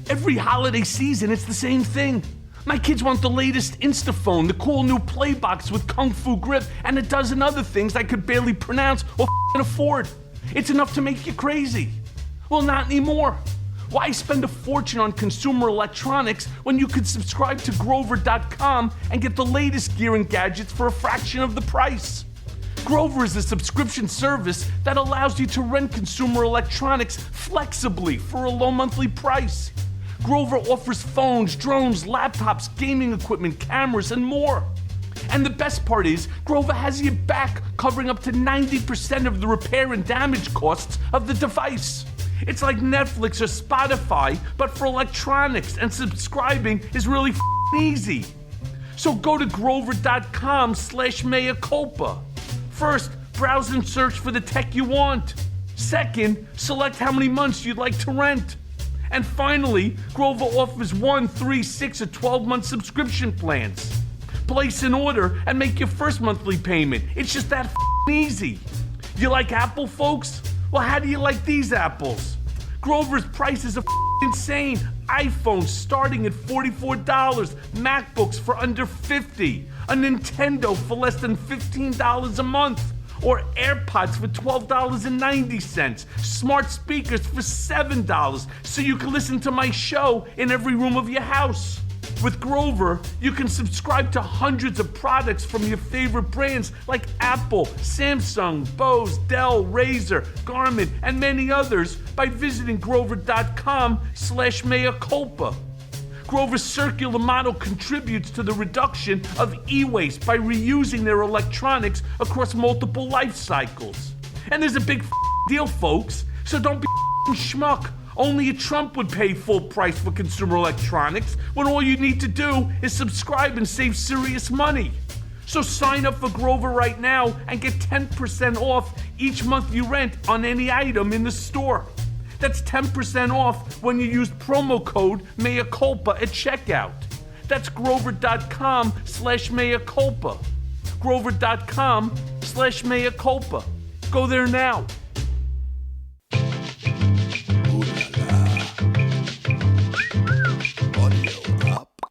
Every holiday season, it's the same thing. My kids want the latest Instaphone, the cool new Playbox with Kung Fu grip, and a dozen other things I could barely pronounce or afford. It's enough to make you crazy. Well, not anymore. Why spend a fortune on consumer electronics when you could subscribe to Grover.com and get the latest gear and gadgets for a fraction of the price? Grover is a subscription service that allows you to rent consumer electronics flexibly for a low monthly price. Grover offers phones, drones, laptops, gaming equipment, cameras, and more. And the best part is, Grover has your back, covering up to 90% of the repair and damage costs of the device. It's like Netflix or Spotify, but for electronics, and subscribing is really easy. So go to grover.com/mea culpa. First, browse and search for the tech you want. Second, select how many months you'd like to rent. And finally, Grover offers 1, 3, 6, or 12-month subscription plans. Place an order and make your first monthly payment. It's just that easy. You like Apple, folks? Well, how do you like these apples? Grover's prices are insane. iPhones starting at $44, MacBooks for under $50, a Nintendo for less than $15 a month, or AirPods for $12.90, smart speakers for $7, so you can listen to my show in every room of your house. With Grover, you can subscribe to hundreds of products from your favorite brands like Apple, Samsung, Bose, Dell, Razer, Garmin, and many others by visiting grover.com/mea culpa. Grover's circular model contributes to the reduction of e-waste by reusing their electronics across multiple life cycles. And there's a big deal, folks, so don't be schmuck. Only a Trump would pay full price for consumer electronics when all you need to do is subscribe and save serious money. So sign up for Grover right now and get 10% off each month you rent on any item in the store. That's 10% off when you use promo code Mea Culpa at checkout. That's grover.com/mea culpa. Grover.com/mea culpa. Go there now.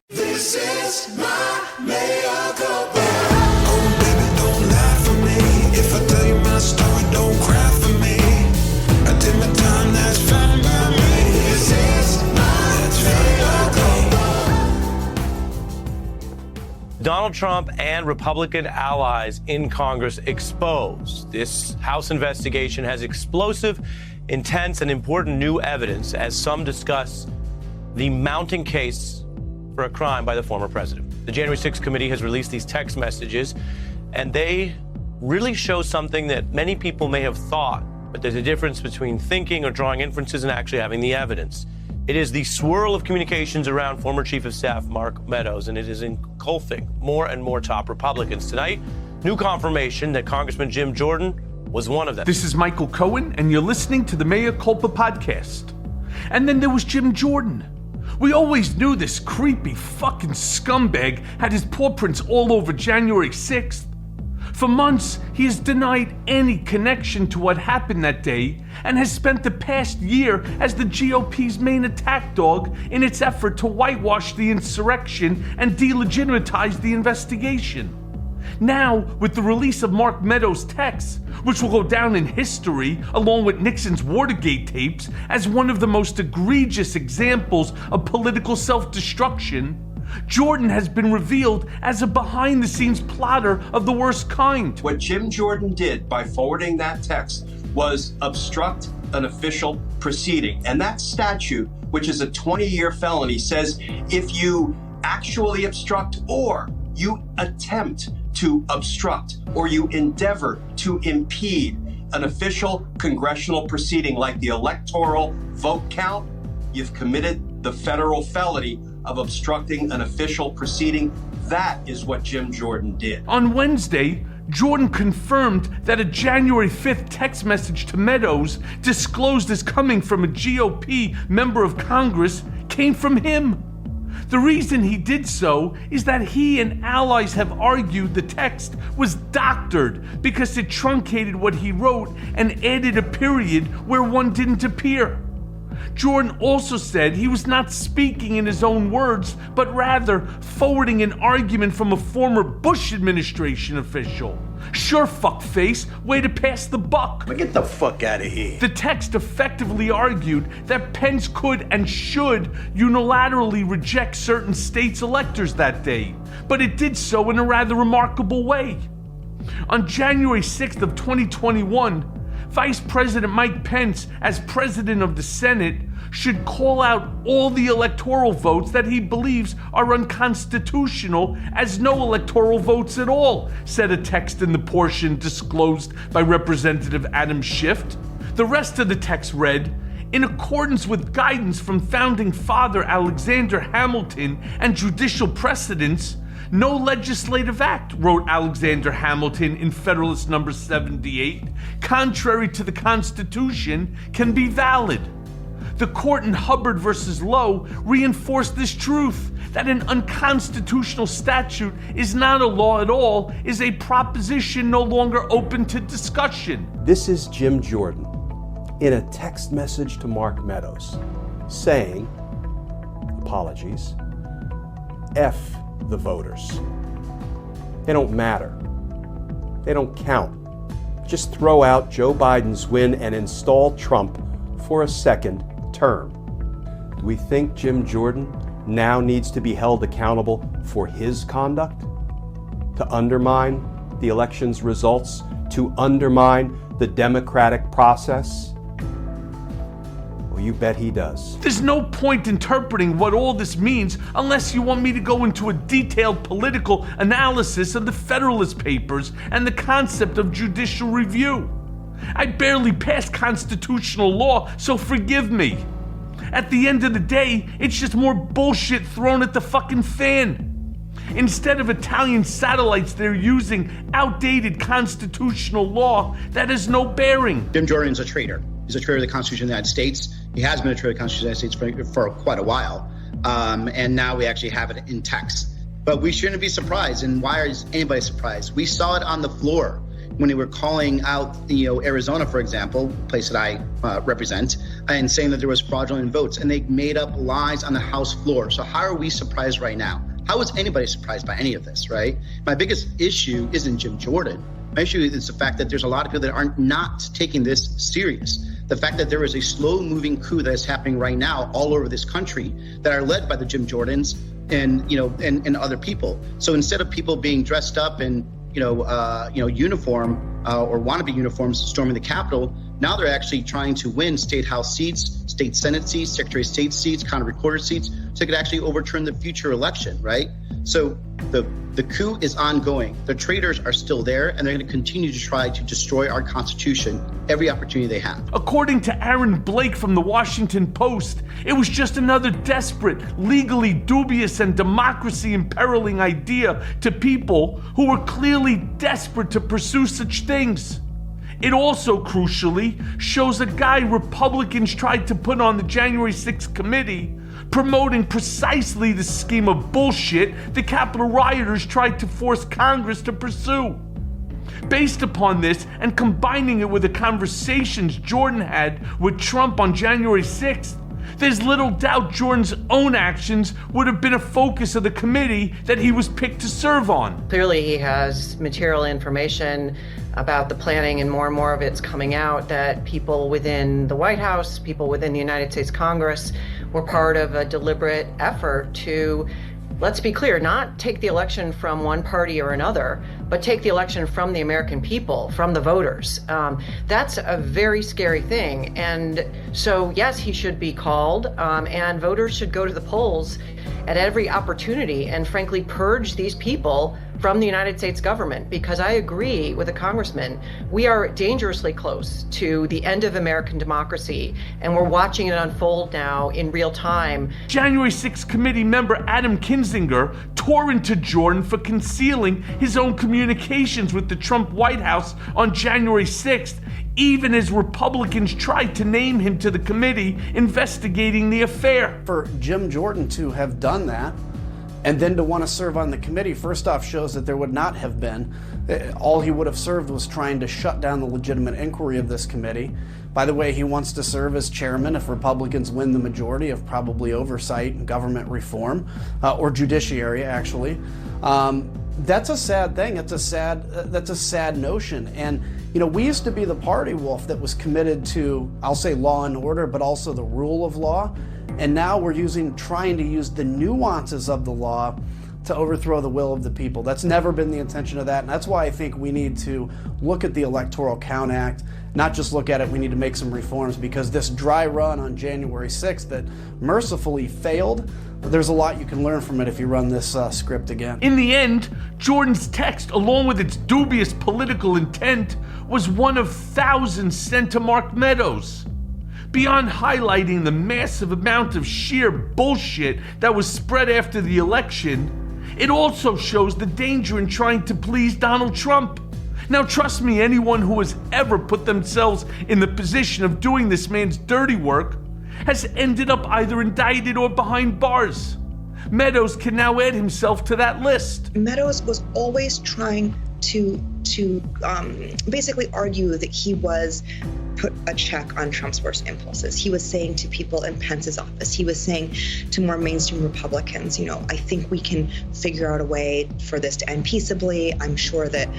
This is my mea culpa. Oh, baby, don't lie for me. If I tell you my story, don't cry for me. I did my time, that's fine by me. This is my mea culpa. Donald Trump and Republican allies in Congress exposed. This House investigation has explosive, intense, and important new evidence as some discuss the mounting case for a crime by the former president. The January 6th committee has released these text messages, and they really show something that many people may have thought, but there's a difference between thinking or drawing inferences and actually having the evidence. It is the swirl of communications around former Chief of Staff Mark Meadows, and it is engulfing more and more top Republicans. Tonight, new confirmation that Congressman Jim Jordan was one of them. This is Michael Cohen, and you're listening to the Mea Culpa podcast. And then there was Jim Jordan. We always knew this creepy fucking scumbag had his paw prints all over January 6th. For months, he has denied any connection to what happened that day and has spent the past year as the GOP's main attack dog in its effort to whitewash the insurrection and delegitimize the investigation. Now, with the release of Mark Meadows' texts, which will go down in history along with Nixon's Watergate tapes as one of the most egregious examples of political self-destruction, Jordan has been revealed as a behind-the-scenes plotter of the worst kind. What Jim Jordan did by forwarding that text was obstruct an official proceeding. And that statute, which is a 20-year felony, says if you actually obstruct or you attempt to obstruct or you endeavor to impede an official congressional proceeding like the electoral vote count, you've committed the federal felony of obstructing an official proceeding. That is what Jim Jordan did. On Wednesday, Jordan confirmed that a January 5th text message to Meadows, disclosed as coming from a GOP member of Congress, came from him. The reason he did so is that he and allies have argued the text was doctored because it truncated what he wrote and added a period where one didn't appear. Jordan also said he was not speaking in his own words, but rather forwarding an argument from a former Bush administration official. Sure, fuckface, way to pass the buck. Get the fuck out of here. The text effectively argued that Pence could and should unilaterally reject certain states' electors that day, but it did so in a rather remarkable way. On January 6th of 2021, Vice President Mike Pence, as president of the Senate, should call out all the electoral votes that he believes are unconstitutional as no electoral votes at all, said a text in the portion disclosed by Representative Adam Schiff. The rest of the text read, "In accordance with guidance from Founding Father Alexander Hamilton and judicial precedents, no legislative act," wrote Alexander Hamilton in Federalist Number 78, "contrary to the Constitution can be valid." The court in Hubbard versus Lowe reinforced this truth, that an unconstitutional statute is not a law at all, is a proposition no longer open to discussion. This is Jim Jordan in a text message to Mark Meadows saying, apologies, F the voters. They don't matter. They don't count. Just throw out Joe Biden's win and install Trump for a second term. Do we think Jim Jordan now needs to be held accountable for his conduct? To undermine the election's results? To undermine the democratic process? Well, you bet he does. There's no point interpreting what all this means unless you want me to go into a detailed political analysis of the Federalist Papers and the concept of judicial review. I barely passed constitutional law, so forgive me. At the end of the day, it's just more bullshit thrown at the fucking fan. Instead of Italian satellites, they're using outdated constitutional law that has no bearing. Jim Jordan's a traitor. He's a traitor of the Constitution of the United States. He has been a traitor of the Constitution of the United States for quite a while. And now we actually have it in text. But we shouldn't be surprised. And why is anybody surprised? We saw it on the floor when they were calling out, Arizona, for example, place that I represent, and saying that there was fraudulent votes, and they made up lies on the House floor. So how are we surprised right now? How is anybody surprised by any of this, right? My biggest issue isn't Jim Jordan. My issue is the fact that there's a lot of people that are not taking this serious. The fact that there is a slow-moving coup that is happening right now all over this country that are led by the Jim Jordans and other people. So instead of people being dressed up in uniform or wannabe uniforms storming the Capitol, now they're actually trying to win state House seats, state Senate seats, Secretary of State seats, county recorder seats, so they could actually overturn the future election, right? So the coup is ongoing. The traitors are still there, and they're going to continue to try to destroy our Constitution every opportunity they have. According to Aaron Blake from the Washington Post, it was just another desperate, legally dubious, and democracy imperiling idea to people who were clearly desperate to pursue such things. It also, crucially, shows a guy Republicans tried to put on the January 6th committee, promoting precisely the scheme of bullshit the Capitol rioters tried to force Congress to pursue. Based upon this, and combining it with the conversations Jordan had with Trump on January 6th, there's little doubt Jordan's own actions would have been a focus of the committee that he was picked to serve on. Clearly he has material information about the planning, and more of it's coming out that people within the White House, people within the United States Congress were part of a deliberate effort to, let's be clear, not take the election from one party or another, but take the election from the American people, from the voters. That's a very scary thing. And so, yes, he should be called, and voters should go to the polls at every opportunity and frankly purge these people from the United States government, because I agree with the congressman, we are dangerously close to the end of American democracy, and we're watching it unfold now in real time. January 6th committee member Adam Kinzinger tore into Jordan for concealing his own communications with the Trump White House on January 6th, even as Republicans tried to name him to the committee investigating the affair. For Jim Jordan to have done that, and then to want to serve on the committee, first off shows that there would not have been. All he would have served was trying to shut down the legitimate inquiry of this committee. By the way, he wants to serve as chairman if Republicans win the majority of probably oversight and government reform, or judiciary, actually. That's a sad thing. That's a sad notion. And we used to be the party, Wolf, that was committed to, I'll say, law and order, but also the rule of law. And now we're trying to use the nuances of the law to overthrow the will of the people. That's never been the intention of that. And that's why I think we need to look at the Electoral Count Act, not just look at it, we need to make some reforms, because this dry run on January 6th that mercifully failed, there's a lot you can learn from it if you run this script again. In the end, Jordan's text, along with its dubious political intent, was one of thousands sent to Mark Meadows. Beyond highlighting the massive amount of sheer bullshit that was spread after the election, it also shows the danger in trying to please Donald Trump. Now, trust me, anyone who has ever put themselves in the position of doing this man's dirty work has ended up either indicted or behind bars. Meadows can now add himself to that list. Meadows was always trying to basically argue that he was put a check on Trump's worst impulses. He was saying to people in Pence's office, he was saying to more mainstream Republicans, I think we can figure out a way for this to end peaceably. I'm sure that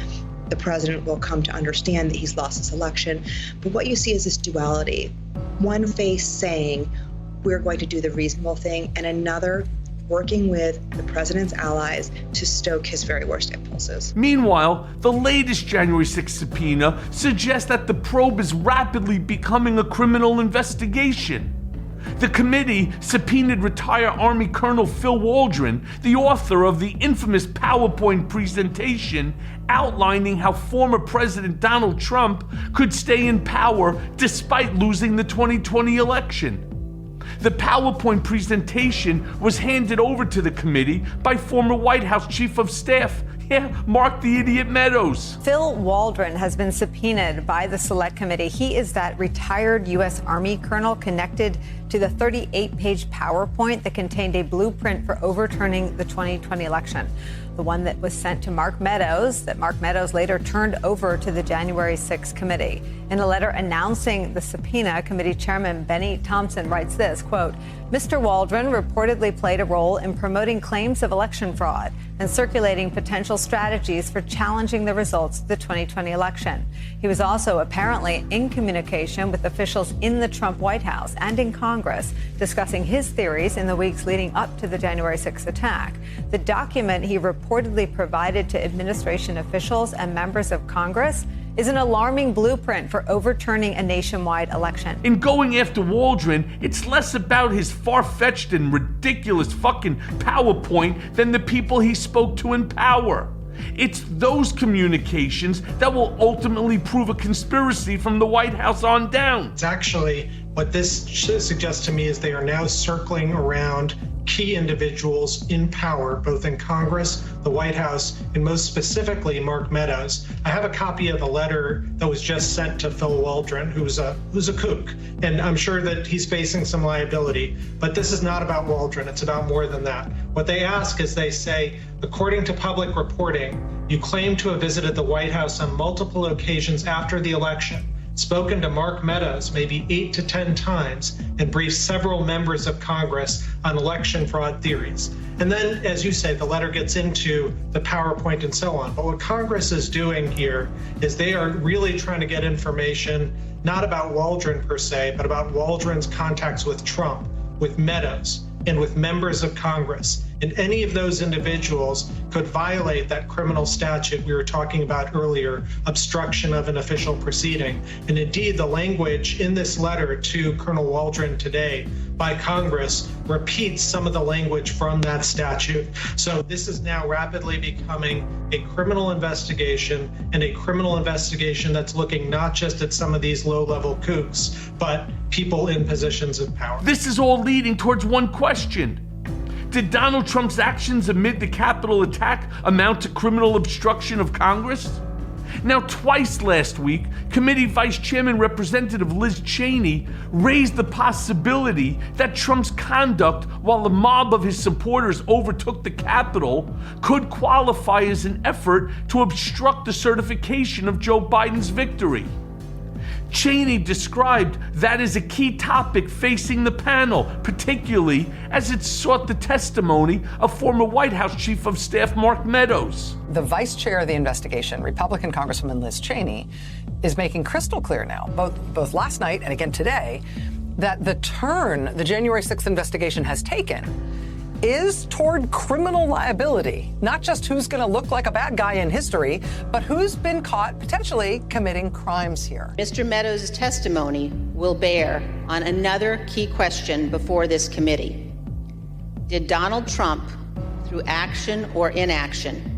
the president will come to understand that he's lost this election. But what you see is this duality. One face saying, we're going to do the reasonable thing, and another working with the president's allies to stoke his very worst impulses. Meanwhile, the latest January 6th subpoena suggests that the probe is rapidly becoming a criminal investigation. The committee subpoenaed retired Army Colonel Phil Waldron, the author of the infamous PowerPoint presentation outlining how former President Donald Trump could stay in power despite losing the 2020 election. The PowerPoint presentation was handed over to the committee by former White House Chief of Staff, Mark the Idiot Meadows. Phil Waldron has been subpoenaed by the Select Committee. He is that retired U.S. Army colonel connected to the 38-page PowerPoint that contained a blueprint for overturning the 2020 election. The one that was sent to Mark Meadows, that Mark Meadows later turned over to the January 6th committee. In a letter announcing the subpoena, committee chairman Benny Thompson writes this, quote, Mr. Waldron reportedly played a role in promoting claims of election fraud and circulating potential strategies for challenging the results of the 2020 election. He was also apparently in communication with officials in the Trump White House and in Congress, discussing his theories in the weeks leading up to the January 6th attack. The document he reportedly provided to administration officials and members of Congress is an alarming blueprint for overturning a nationwide election. In going after Waldron, it's less about his far-fetched and ridiculous fucking PowerPoint than the people he spoke to in power. It's those communications that will ultimately prove a conspiracy from the White House on down. It's actually, what this suggests to me is they are now circling around key individuals in power, both in Congress, the White House, and most specifically Mark Meadows. I have a copy of a letter that was just sent to Phil Waldron, who's a kook, and I'm sure that he's facing some liability. But this is not about Waldron, it's about more than that. What they ask is they say, according to public reporting, you claim to have visited the White House on multiple occasions after the election, spoken to Mark Meadows maybe 8 to 10 times, and briefed several members of Congress on election fraud theories. And then, as you say, the letter gets into the PowerPoint and so on. But what Congress is doing here is they are really trying to get information, not about Waldron per se, but about Waldron's contacts with Trump, with Meadows, and with members of Congress. And any of those individuals could violate that criminal statute we were talking about earlier, obstruction of an official proceeding. And indeed, the language in this letter to Colonel Waldron today by Congress repeats some of the language from that statute. So this is now rapidly becoming a criminal investigation, and a criminal investigation that's looking not just at some of these low-level kooks, but people in positions of power. This is all leading towards one question. Did Donald Trump's actions amid the Capitol attack amount to criminal obstruction of Congress? Now, twice last week, Committee Vice Chairman Representative Liz Cheney raised the possibility that Trump's conduct while the mob of his supporters overtook the Capitol could qualify as an effort to obstruct the certification of Joe Biden's victory. Cheney described that as a key topic facing the panel, particularly as it sought the testimony of former White House Chief of Staff Mark Meadows. The vice chair of the investigation, Republican Congresswoman Liz Cheney, is making crystal clear now, both last night and again today, that the turn the January 6th investigation has taken is toward criminal liability. Not just who's going to look like a bad guy in history, but who's been caught potentially committing crimes here. Mr. Meadows' testimony will bear on another key question before this committee. Did Donald Trump, through action or inaction,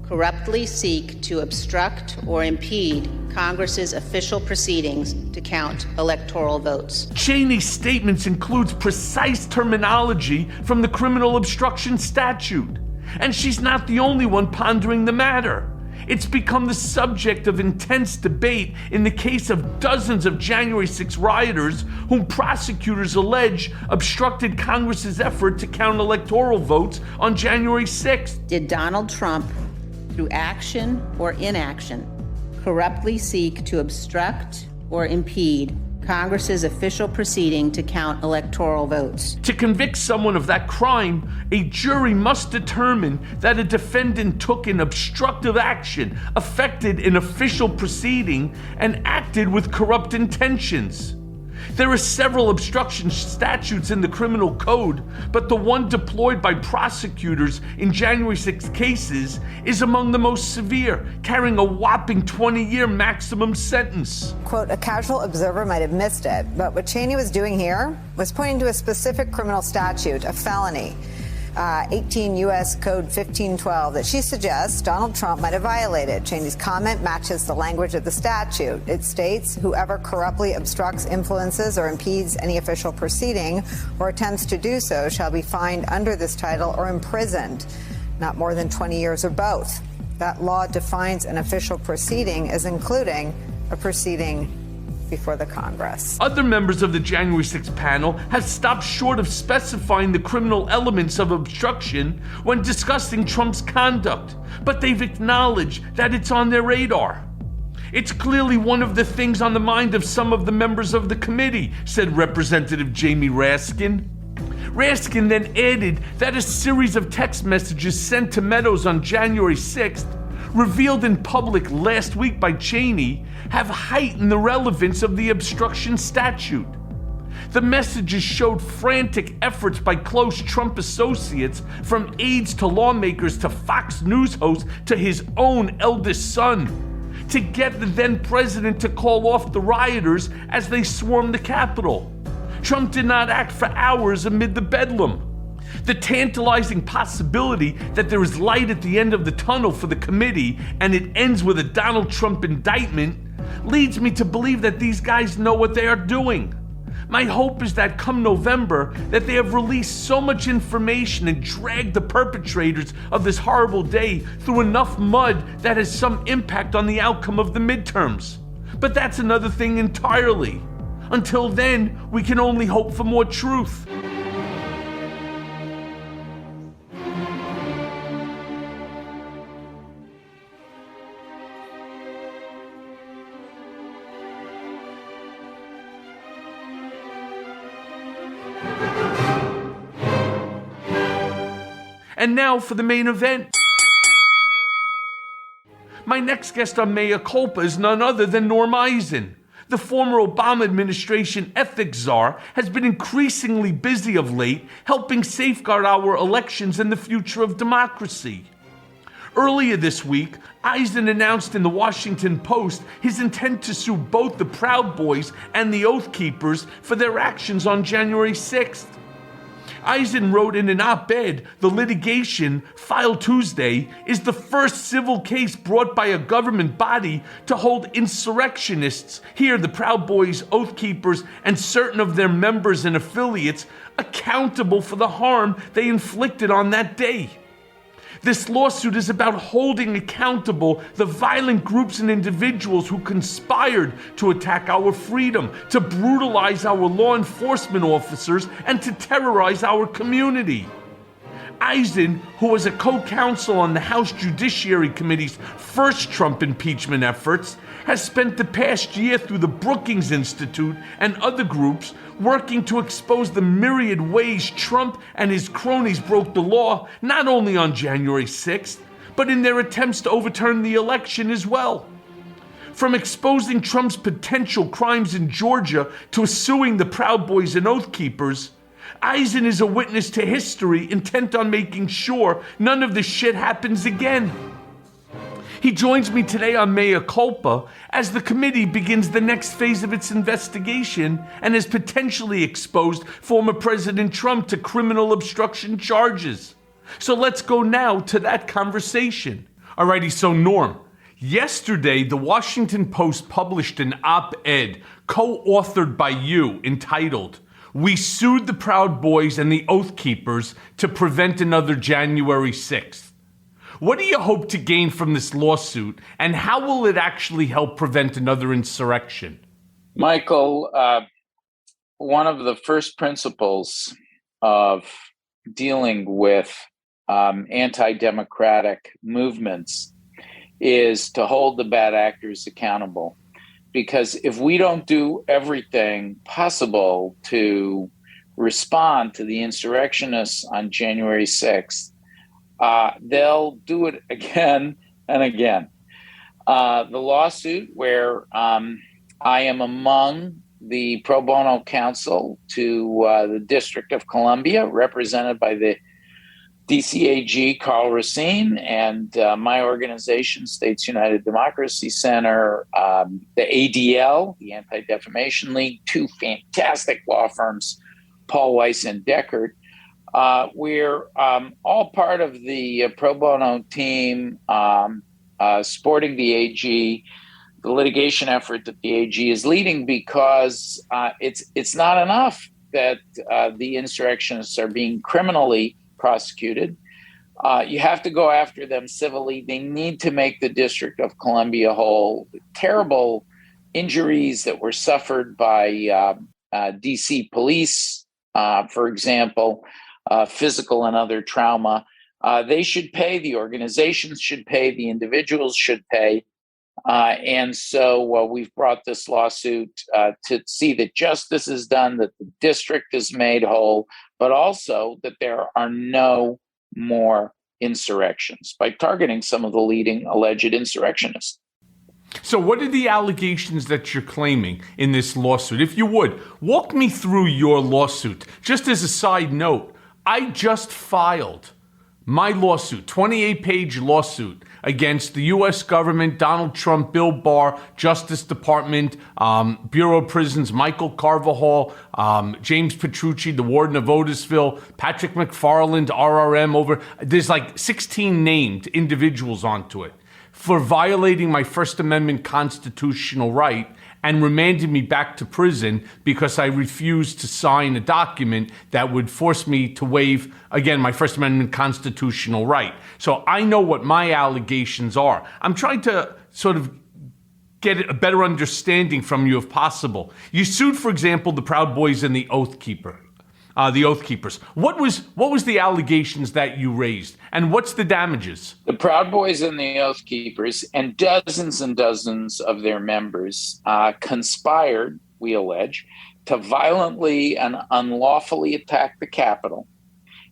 corruptly seek to obstruct or impede Congress's official proceedings to count electoral votes? Cheney's statements includes precise terminology from the criminal obstruction statute. And she's not the only one pondering the matter. It's become the subject of intense debate in the case of dozens of January 6 rioters whom prosecutors allege obstructed Congress's effort to count electoral votes on January 6th. Did Donald Trump, through action or inaction, corruptly seek to obstruct or impede Congress's official proceeding to count electoral votes? To convict someone of that crime, a jury must determine that a defendant took an obstructive action, affected an official proceeding, and acted with corrupt intentions. There are several obstruction statutes in the criminal code, but the one deployed by prosecutors in January 6 cases is among the most severe, carrying a whopping 20-year maximum sentence. Quote, a casual observer might have missed it, but what Cheney was doing here was pointing to a specific criminal statute, a felony, 18 U.S. Code 1512, that she suggests Donald Trump might have violated. Cheney's comment matches the language of the statute. It states, whoever corruptly obstructs, influences, or impedes any official proceeding or attempts to do so shall be fined under this title or imprisoned, not more than 20 years or both. That law defines an official proceeding as including a proceeding before the Congress. Other members of the January 6 panel have stopped short of specifying the criminal elements of obstruction when discussing Trump's conduct, but they've acknowledged that it's on their radar. It's clearly one of the things on the mind of some of the members of the committee, said Representative Jamie Raskin. Raskin then added that a series of text messages sent to Meadows on January 6th, revealed in public last week by Cheney, have heightened the relevance of the obstruction statute. The messages showed frantic efforts by close Trump associates, from aides to lawmakers to Fox News hosts to his own eldest son, to get the then president to call off the rioters as they swarmed the Capitol. Trump did not act for hours amid the bedlam. The tantalizing possibility that there is light at the end of the tunnel for the committee and it ends with a Donald Trump indictment leads me to believe that these guys know what they are doing. My hope is that come November, that they have released so much information and dragged the perpetrators of this horrible day through enough mud that has some impact on the outcome of the midterms. But that's another thing entirely. Until then, we can only hope for more truth. And now for the main event. My next guest on Mea Culpa is none other than Norm Eisen. The former Obama administration ethics czar has been increasingly busy of late helping safeguard our elections and the future of democracy. Earlier this week, Eisen announced in the Washington Post his intent to sue both the Proud Boys and the Oath Keepers for their actions on January 6th. Eisen wrote in an op-ed, the litigation, filed Tuesday, is the first civil case brought by a government body to hold insurrectionists, here the Proud Boys, Oath Keepers, and certain of their members and affiliates, accountable for the harm they inflicted on that day. This lawsuit is about holding accountable the violent groups and individuals who conspired to attack our freedom, to brutalize our law enforcement officers, and to terrorize our community. Eisen, who was a co-counsel on the House Judiciary Committee's first Trump impeachment efforts, has spent the past year through the Brookings Institute and other groups working to expose the myriad ways Trump and his cronies broke the law, not only on January 6th, but in their attempts to overturn the election as well. From exposing Trump's potential crimes in Georgia to suing the Proud Boys and Oath Keepers, Eisen is a witness to history intent on making sure none of this shit happens again. He joins me today on Mea Culpa as the committee begins the next phase of its investigation and has potentially exposed former President Trump to criminal obstruction charges. So let's go now to that conversation. Alrighty, so Norm, yesterday the Washington Post published an op-ed co-authored by you entitled, "We sued the Proud Boys and the Oath Keepers to prevent another January 6th. What do you hope to gain from this lawsuit, and how will it actually help prevent another insurrection?" Michael, one of the first principles of dealing with anti-democratic movements is to hold the bad actors accountable. Because if we don't do everything possible to respond to the insurrectionists on January 6th, they'll do it again and again. The lawsuit where I am among the pro bono counsel to the District of Columbia, represented by the DCAG Carl Racine and my organization, States United Democracy Center, the ADL, the Anti-Defamation League, two fantastic law firms, Paul Weiss and Deckard. We're all part of the pro bono team supporting the AG, the litigation effort that the AG is leading, because it's not enough that the insurrectionists are being criminally prosecuted. You have to go after them civilly. They need to make the District of Columbia whole. Terrible injuries that were suffered by DC police, for example, physical and other trauma. They should pay, the organizations should pay, the individuals should pay. And so we've brought this lawsuit to see that justice is done, that the district is made whole, but also that there are no more insurrections by targeting some of the leading alleged insurrectionists. So what are the allegations that you're claiming in this lawsuit? If you would, walk me through your lawsuit. Just as a side note, I just filed my lawsuit, 28-page lawsuit, against the U.S. government, Donald Trump, Bill Barr, Justice Department, Bureau of Prisons, Michael Carvajal, James Petrucci, the warden of Otisville, Patrick McFarland, RRM, there's like 16 named individuals onto it for violating my First Amendment constitutional right and remanded me back to prison because I refused to sign a document that would force me to waive, again, my First Amendment constitutional right. So I know what my allegations are. I'm trying to sort of get a better understanding from you if possible. You sued, for example, the Proud Boys and the Oath Keepers. What was the allegations that you raised, and what's the damages? The Proud Boys and the Oath Keepers and dozens of their members conspired, we allege, to violently and unlawfully attack the Capitol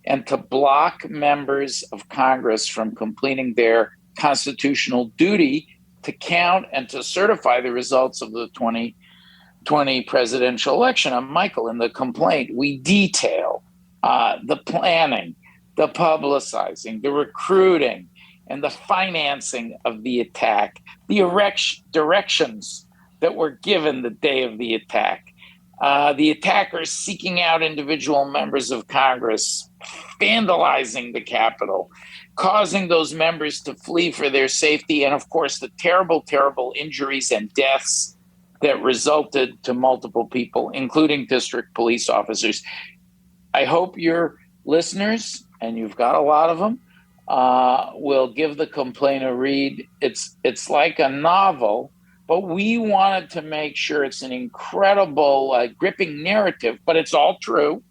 and to block members of Congress from completing their constitutional duty to count and to certify the results of the 2020 presidential election. And Michael, in the complaint, we detail the planning, the publicizing, the recruiting, and the financing of the attack, the directions that were given the day of the attack, the attackers seeking out individual members of Congress, vandalizing the Capitol, causing those members to flee for their safety, and of course, the terrible, terrible injuries and deaths that resulted to multiple people, including district police officers. I hope your listeners, and you've got a lot of them, will give the complaint a read. It's like a novel, but we wanted to make sure it's an incredible, gripping narrative, but it's all true,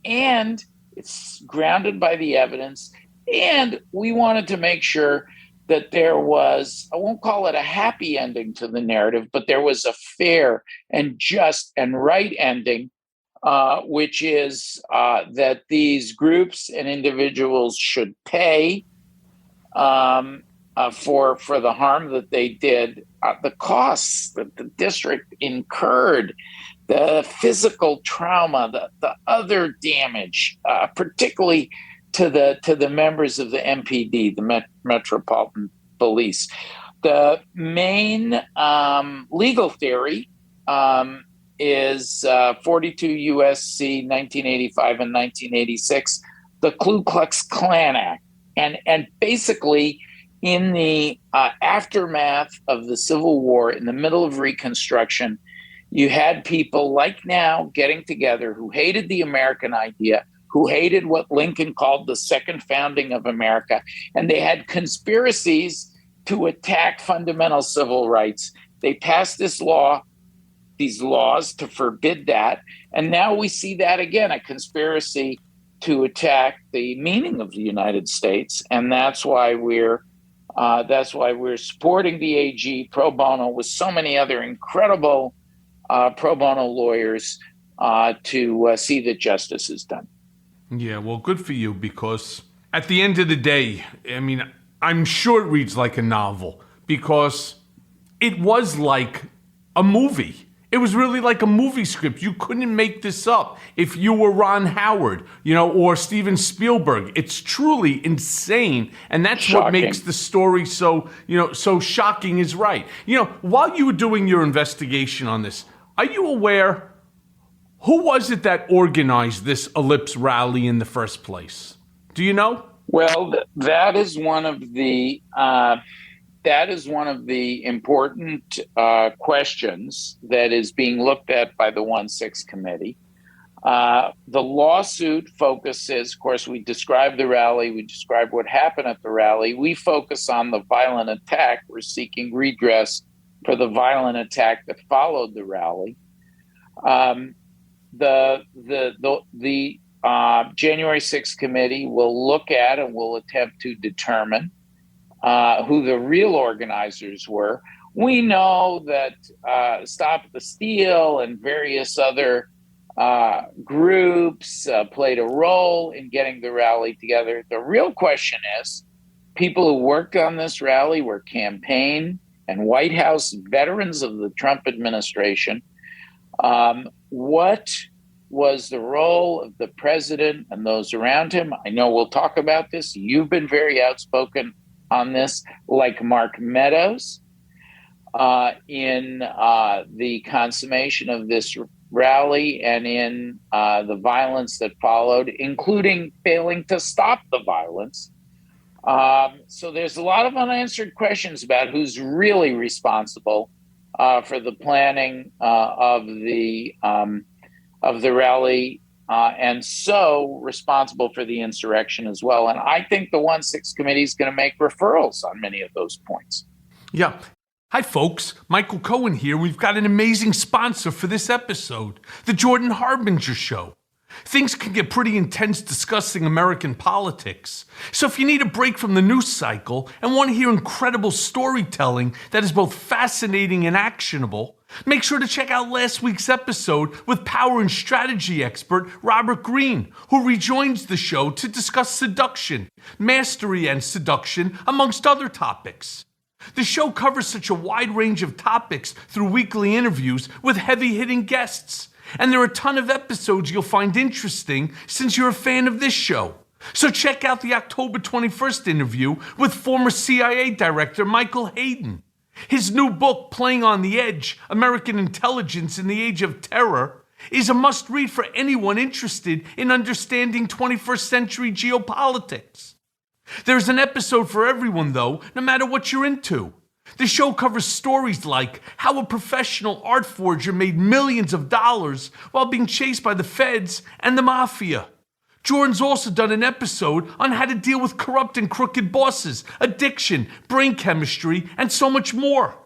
and it's grounded by the evidence, and we wanted to make sure that there was, I won't call it a happy ending to the narrative, but there was a fair and just and right ending, which is that these groups and individuals should pay for the harm that they did, the costs that the district incurred, the physical trauma, the other damage, particularly to the members of the MPD, the Metropolitan Police. The main legal theory is 42 U.S.C. 1985 and 1986, the Ku Klux Klan Act. And basically, in the aftermath of the Civil War, in the middle of Reconstruction, you had people like now getting together who hated the American idea, who hated what Lincoln called the second founding of America, and they had conspiracies to attack fundamental civil rights. They passed these laws to forbid that, and now we see that again, a conspiracy to attack the meaning of the United States, and that's why we're supporting the AG pro bono with so many other incredible pro bono lawyers to see that justice is done. Yeah, well, good for you, because at the end of the day, I mean, I'm sure it reads like a novel, because it was like a movie. It was really like a movie script. You couldn't make this up if you were Ron Howard, or Steven Spielberg. It's truly insane, and that's shocking. What makes the story so shocking is right. While you were doing your investigation on this, are you aware who was it that organized this Ellipse rally in the first place? Do you know? Well, that is one of the important questions that is being looked at by the 1-6 committee. The lawsuit focuses, of course, we described the rally, we described what happened at the rally. We focus on the violent attack. We're seeking redress for the violent attack that followed the rally. The January 6th committee will look at and will attempt to determine who the real organizers were. We know that Stop the Steal and various other groups played a role in getting the rally together. The real question is, people who worked on this rally were campaign and White House veterans of the Trump administration. What was the role of the president and those around him? I know we'll talk about this. You've been very outspoken on this, like Mark Meadows, in the consummation of this rally and in the violence that followed, including failing to stop the violence. So there's a lot of unanswered questions about who's really responsible for the planning of the rally, and so responsible for the insurrection as well. And I think the 1-6 committee is going to make referrals on many of those points. Yeah. Hi, folks. Michael Cohen here. We've got an amazing sponsor for this episode, The Jordan Harbinger Show. Things can get pretty intense discussing American politics. So if you need a break from the news cycle and want to hear incredible storytelling that is both fascinating and actionable, make sure to check out last week's episode with power and strategy expert Robert Greene, who rejoins the show to discuss seduction, mastery, and seduction, amongst other topics. The show covers such a wide range of topics through weekly interviews with heavy-hitting guests. And there are a ton of episodes you'll find interesting since you're a fan of this show. So check out the October 21st interview with former CIA Director Michael Hayden. His new book, Playing on the Edge, American Intelligence in the Age of Terror, is a must-read for anyone interested in understanding 21st century geopolitics. There's an episode for everyone, though, no matter what you're into. The show covers stories like how a professional art forger made millions of dollars while being chased by the feds and the mafia. Jordan's also done an episode on how to deal with corrupt and crooked bosses, addiction, brain chemistry, and so much more.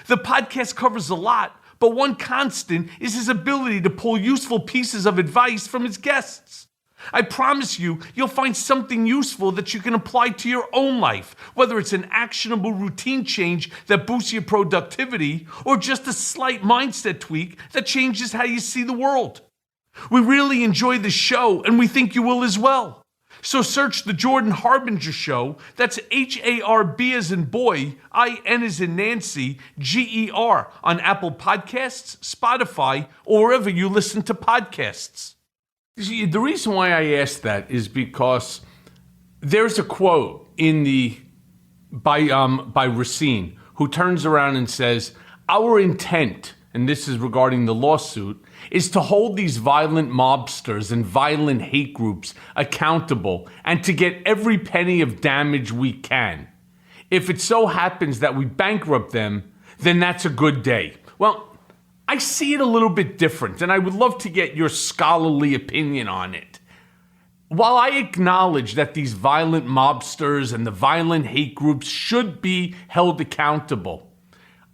The podcast covers a lot, but one constant is his ability to pull useful pieces of advice from his guests. I promise you, you'll find something useful that you can apply to your own life, whether it's an actionable routine change that boosts your productivity or just a slight mindset tweak that changes how you see the world. We really enjoy the show, and we think you will as well. So search The Jordan Harbinger Show, that's H-A-R-B as in boy, I-N as in Nancy, G-E-R, on Apple Podcasts, Spotify, or wherever you listen to podcasts. See, the reason why I asked that is because there's a quote by Racine, who turns around and says, "Our intent," and this is regarding the lawsuit, "is to hold these violent mobsters and violent hate groups accountable and to get every penny of damage we can. If it so happens that we bankrupt them, then that's a good day." Well, I see it a little bit different, and I would love to get your scholarly opinion on it. While I acknowledge that these violent mobsters and the violent hate groups should be held accountable,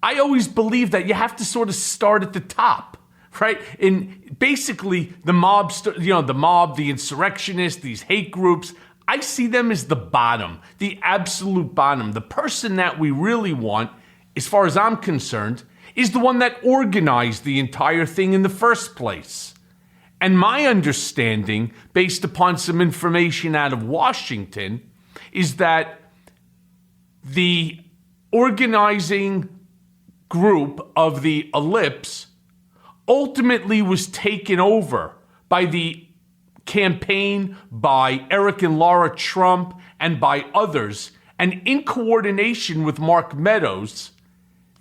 I always believe that you have to sort of start at the top, right? And basically, the mob, the insurrectionists, these hate groups, I see them as the bottom, the absolute bottom. The person that we really want, as far as I'm concerned, is the one that organized the entire thing in the first place. And my understanding, based upon some information out of Washington, is that the organizing group of the Ellipse ultimately was taken over by the campaign by Eric and Laura Trump and by others, and in coordination with Mark Meadows,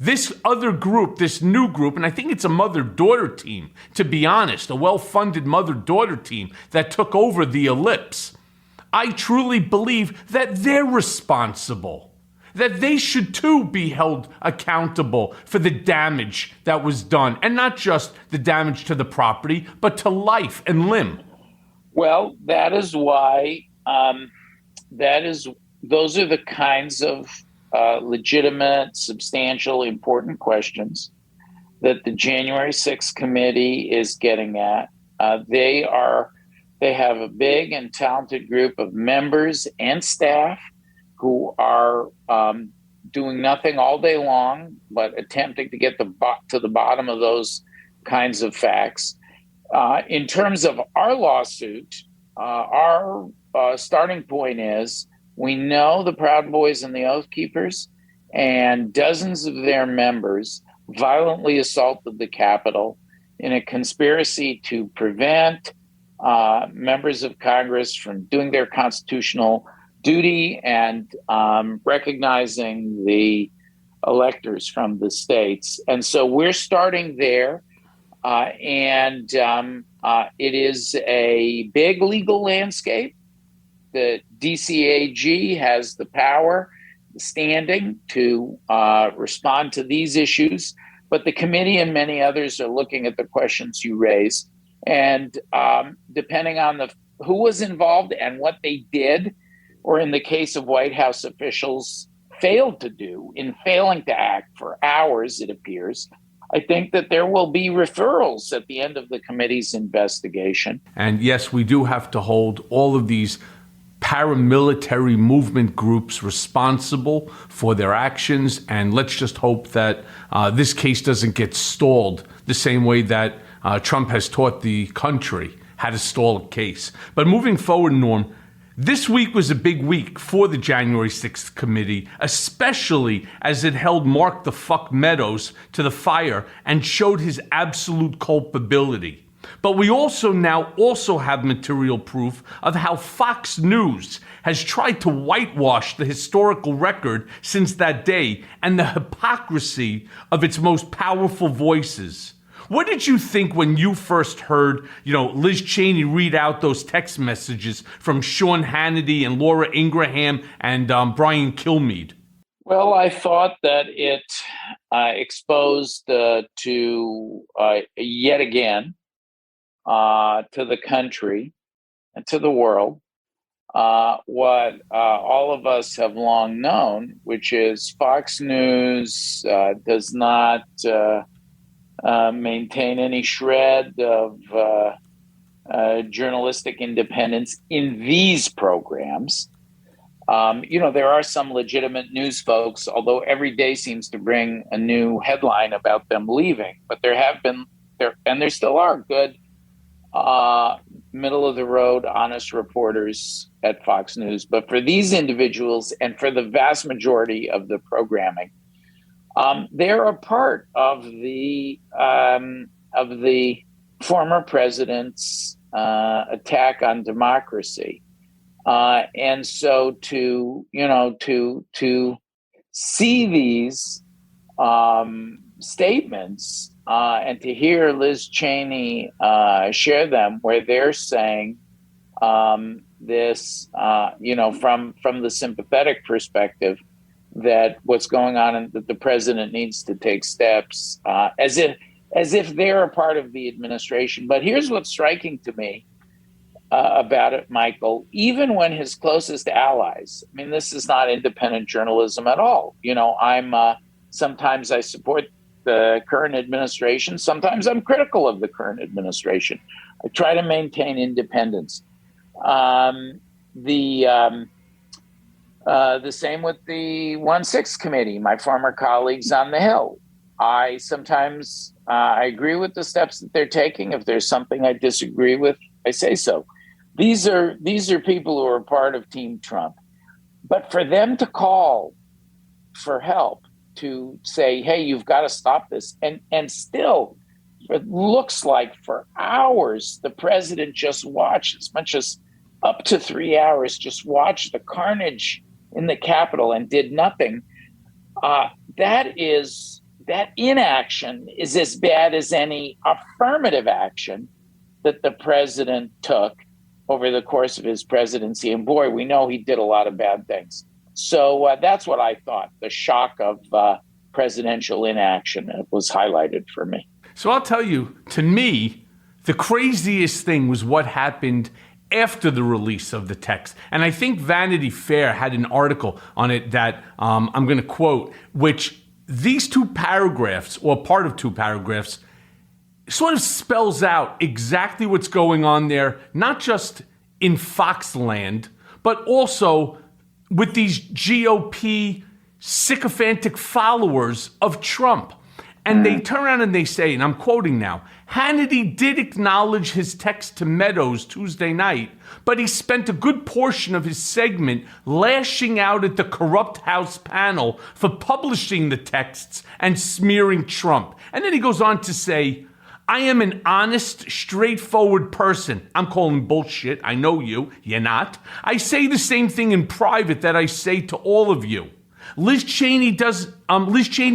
this other group, this new group, and I think it's a mother-daughter team, to be honest, a well-funded mother-daughter team that took over the Ellipse. I truly believe that they're responsible, that they should too be held accountable for the damage that was done, and not just the damage to the property, but to life and limb. Well, that is why those are the kinds of legitimate, substantial, important questions that the January 6th committee is getting at. They have a big and talented group of members and staff who are doing nothing all day long but attempting to get to the bottom of those kinds of facts. In terms of our lawsuit, our starting point is we know the Proud Boys and the Oath Keepers and dozens of their members violently assaulted the Capitol in a conspiracy to prevent members of Congress from doing their constitutional duty and recognizing the electors from the states. And so we're starting there. And it is a big legal landscape. The DCAG has the power, the standing to respond to these issues, but the committee and many others are looking at the questions you raised. And depending on who was involved and what they did, or in the case of White House officials, failed to do in failing to act for hours, it appears, I think that there will be referrals at the end of the committee's investigation. And yes, we do have to hold all of these paramilitary movement groups responsible for their actions. And let's just hope that this case doesn't get stalled the same way that Trump has taught the country how to stall a case. But moving forward, Norm, this week was a big week for the January 6th committee, especially as it held Mark the Fuck Meadows to the fire and showed his absolute culpability. But we also have material proof of how Fox News has tried to whitewash the historical record since that day and the hypocrisy of its most powerful voices. What did you think when you first heard, Liz Cheney read out those text messages from Sean Hannity and Laura Ingraham and Brian Kilmeade? Well, I thought that it exposed to yet again to the country and to the world what all of us have long known, which is Fox News does not maintain any shred of journalistic independence in these programs. There are some legitimate news folks, although every day seems to bring a new headline about them leaving. But there have been, and there still are good, middle of the road, honest reporters at Fox News. But for these individuals and for the vast majority of the programming, they're a part of the former president's attack on democracy. And so to see these statements and to hear Liz Cheney share them, where they're saying this, from the sympathetic perspective, that what's going on and that the president needs to take steps, as if they're a part of the administration. But here's what's striking to me about it, Michael. Even when his closest allies, I mean, this is not independent journalism at all. Sometimes I support the current administration. Sometimes I'm critical of the current administration. I try to maintain independence. The same with the 1-6 committee, my former colleagues on the Hill. I sometimes I agree with the steps that they're taking. If there's something I disagree with, I say so. These are people who are part of Team Trump. But for them to call for help, to say, hey, you've got to stop this. And still, it looks like for hours, the president just watched, as much as up to 3 hours, just watched the carnage in the Capitol and did nothing. That inaction is as bad as any affirmative action that the president took over the course of his presidency. And boy, we know he did a lot of bad things. So that's what I thought. The shock of presidential inaction was highlighted for me. So I'll tell you, to me, the craziest thing was what happened after the release of the text. And I think Vanity Fair had an article on it that I'm going to quote, which these two paragraphs, or part of two paragraphs, sort of spells out exactly what's going on there, not just in Foxland, but also with these GOP sycophantic followers of Trump. And they turn around and they say, and I'm quoting now, Hannity did acknowledge his text to Meadows Tuesday night, but he spent a good portion of his segment lashing out at the corrupt House panel for publishing the texts and smearing Trump. And then he goes on to say, I am an honest, straightforward person. I'm calling bullshit. I know you. You're not. I say the same thing in private that I say to all of you. Liz Cheney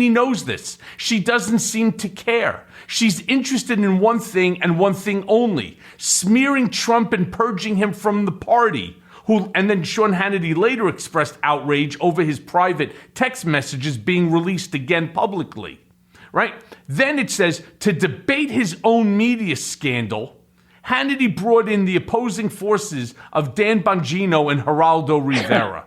knows this. She doesn't seem to care. She's interested in one thing and one thing only: smearing Trump and purging him from the party. And then Sean Hannity later expressed outrage over his private text messages being released again publicly. Right? Then it says, to debate his own media scandal, Hannity brought in the opposing forces of Dan Bongino and Geraldo Rivera.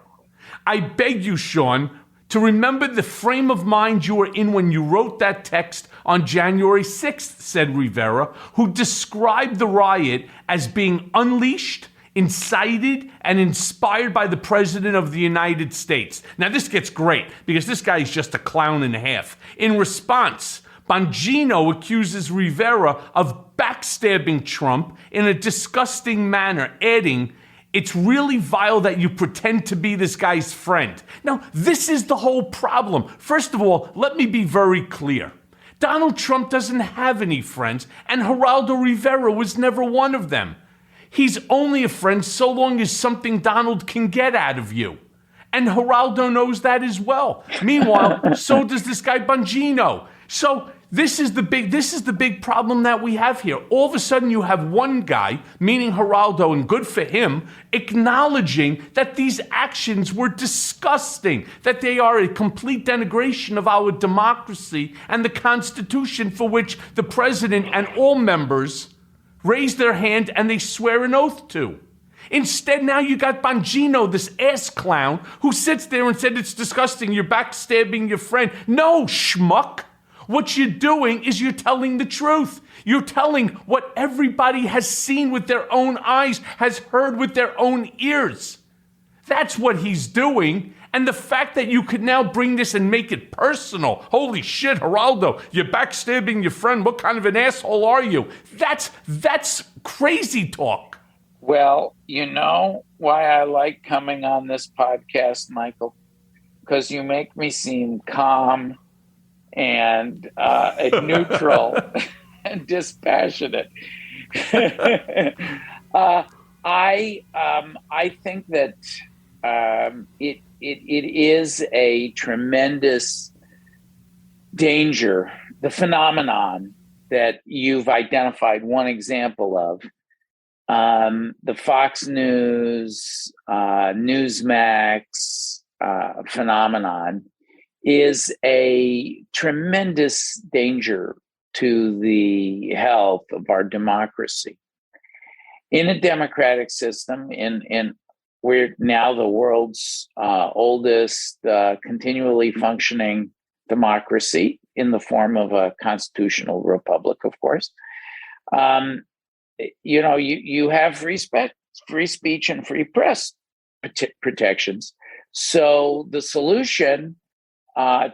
I beg you, Sean, to remember the frame of mind you were in when you wrote that text on January 6th, said Rivera, who described the riot as being unleashed, incited, and inspired by the President of the United States. Now, this gets great, because this guy is just a clown and a half. In response, Bongino accuses Rivera of backstabbing Trump in a disgusting manner, adding, it's really vile that you pretend to be this guy's friend. Now, this is the whole problem. First of all, let me be very clear. Donald Trump doesn't have any friends, and Geraldo Rivera was never one of them. He's only a friend so long as something Donald can get out of you. And Geraldo knows that as well. Meanwhile, so does this guy Bongino. So this is the big problem that we have here. All of a sudden you have one guy, meaning Geraldo, and good for him, acknowledging that these actions were disgusting, that they are a complete denigration of our democracy and the Constitution, for which the president and all members raise their hand and they swear an oath to. Instead, now you got Bongino, this ass clown, who sits there and said it's disgusting, you're backstabbing your friend. No, schmuck. What you're doing is you're telling the truth. You're telling what everybody has seen with their own eyes, has heard with their own ears. That's what he's doing. And the fact that you could now bring this and make it personal. Holy shit, Geraldo, you're backstabbing your friend. What kind of an asshole are you? That's crazy talk. Well, you know why I like coming on this podcast, Michael? Because you make me seem calm and neutral and dispassionate. I think that it is a tremendous danger, the phenomenon that you've identified one example of. The Fox News, Newsmax phenomenon is a tremendous danger to the health of our democracy. In a democratic system, we're now the world's oldest continually functioning democracy in the form of a constitutional republic, of course. You have free speech and free press protections. So the solution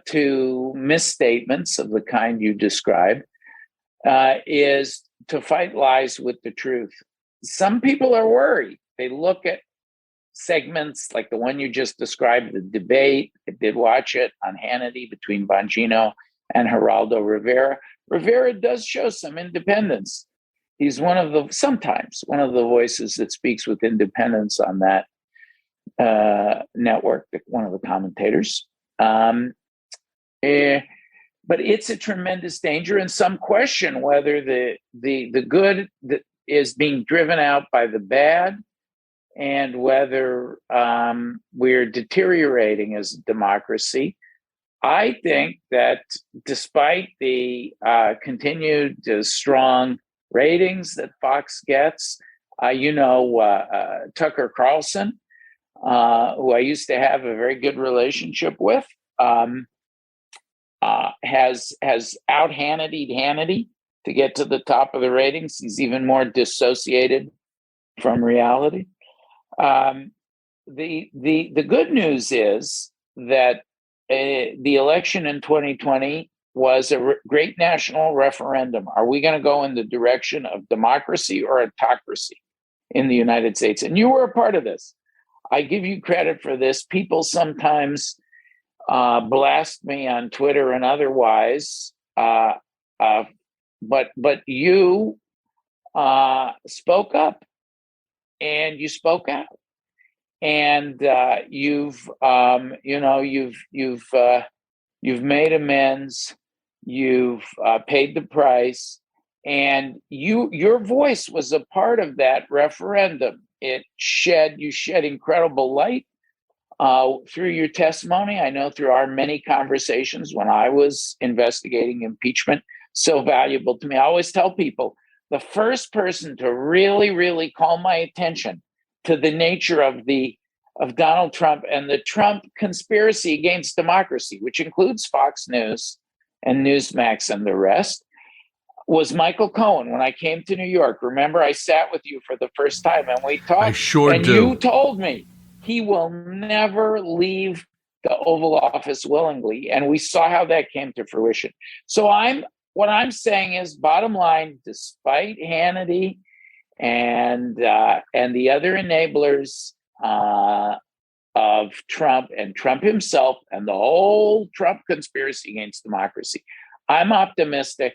to misstatements of the kind you describe is to fight lies with the truth. Some people are worried. They look at segments like the one you just described, the debate. I did watch it on Hannity between Bongino and Geraldo Rivera. Rivera does show some independence. He's sometimes one of the voices that speaks with independence on that network, one of the commentators. But it's a tremendous danger, and some question whether the good that is being driven out by the bad, and whether we're deteriorating as a democracy. I think that despite the continued strong ratings that Fox gets, Tucker Carlson, who I used to have a very good relationship with, has out-Hannitied Hannity to get to the top of the ratings. He's even more dissociated from reality. The good news is that the election in 2020 was a great national referendum. Are we going to go in the direction of democracy or autocracy in the United States? And you were a part of this. I give you credit for this. People sometimes blast me on Twitter and otherwise, but you spoke up and you spoke out, and you've made amends. You've paid the price, and your voice was a part of that referendum. You shed incredible light through your testimony. I know through our many conversations when I was investigating impeachment, so valuable to me. I always tell people the first person to really, really call my attention to the nature of Donald Trump and the Trump conspiracy against democracy, which includes Fox News and Newsmax and the rest, was Michael Cohen. When I came to New York, remember I sat with you for the first time and we talked. I sure and do. You told me he will never leave the Oval Office willingly, and we saw how that came to fruition. So what I'm saying is, bottom line, despite Hannity and the other enablers of Trump and Trump himself and the whole Trump conspiracy against democracy, I'm optimistic.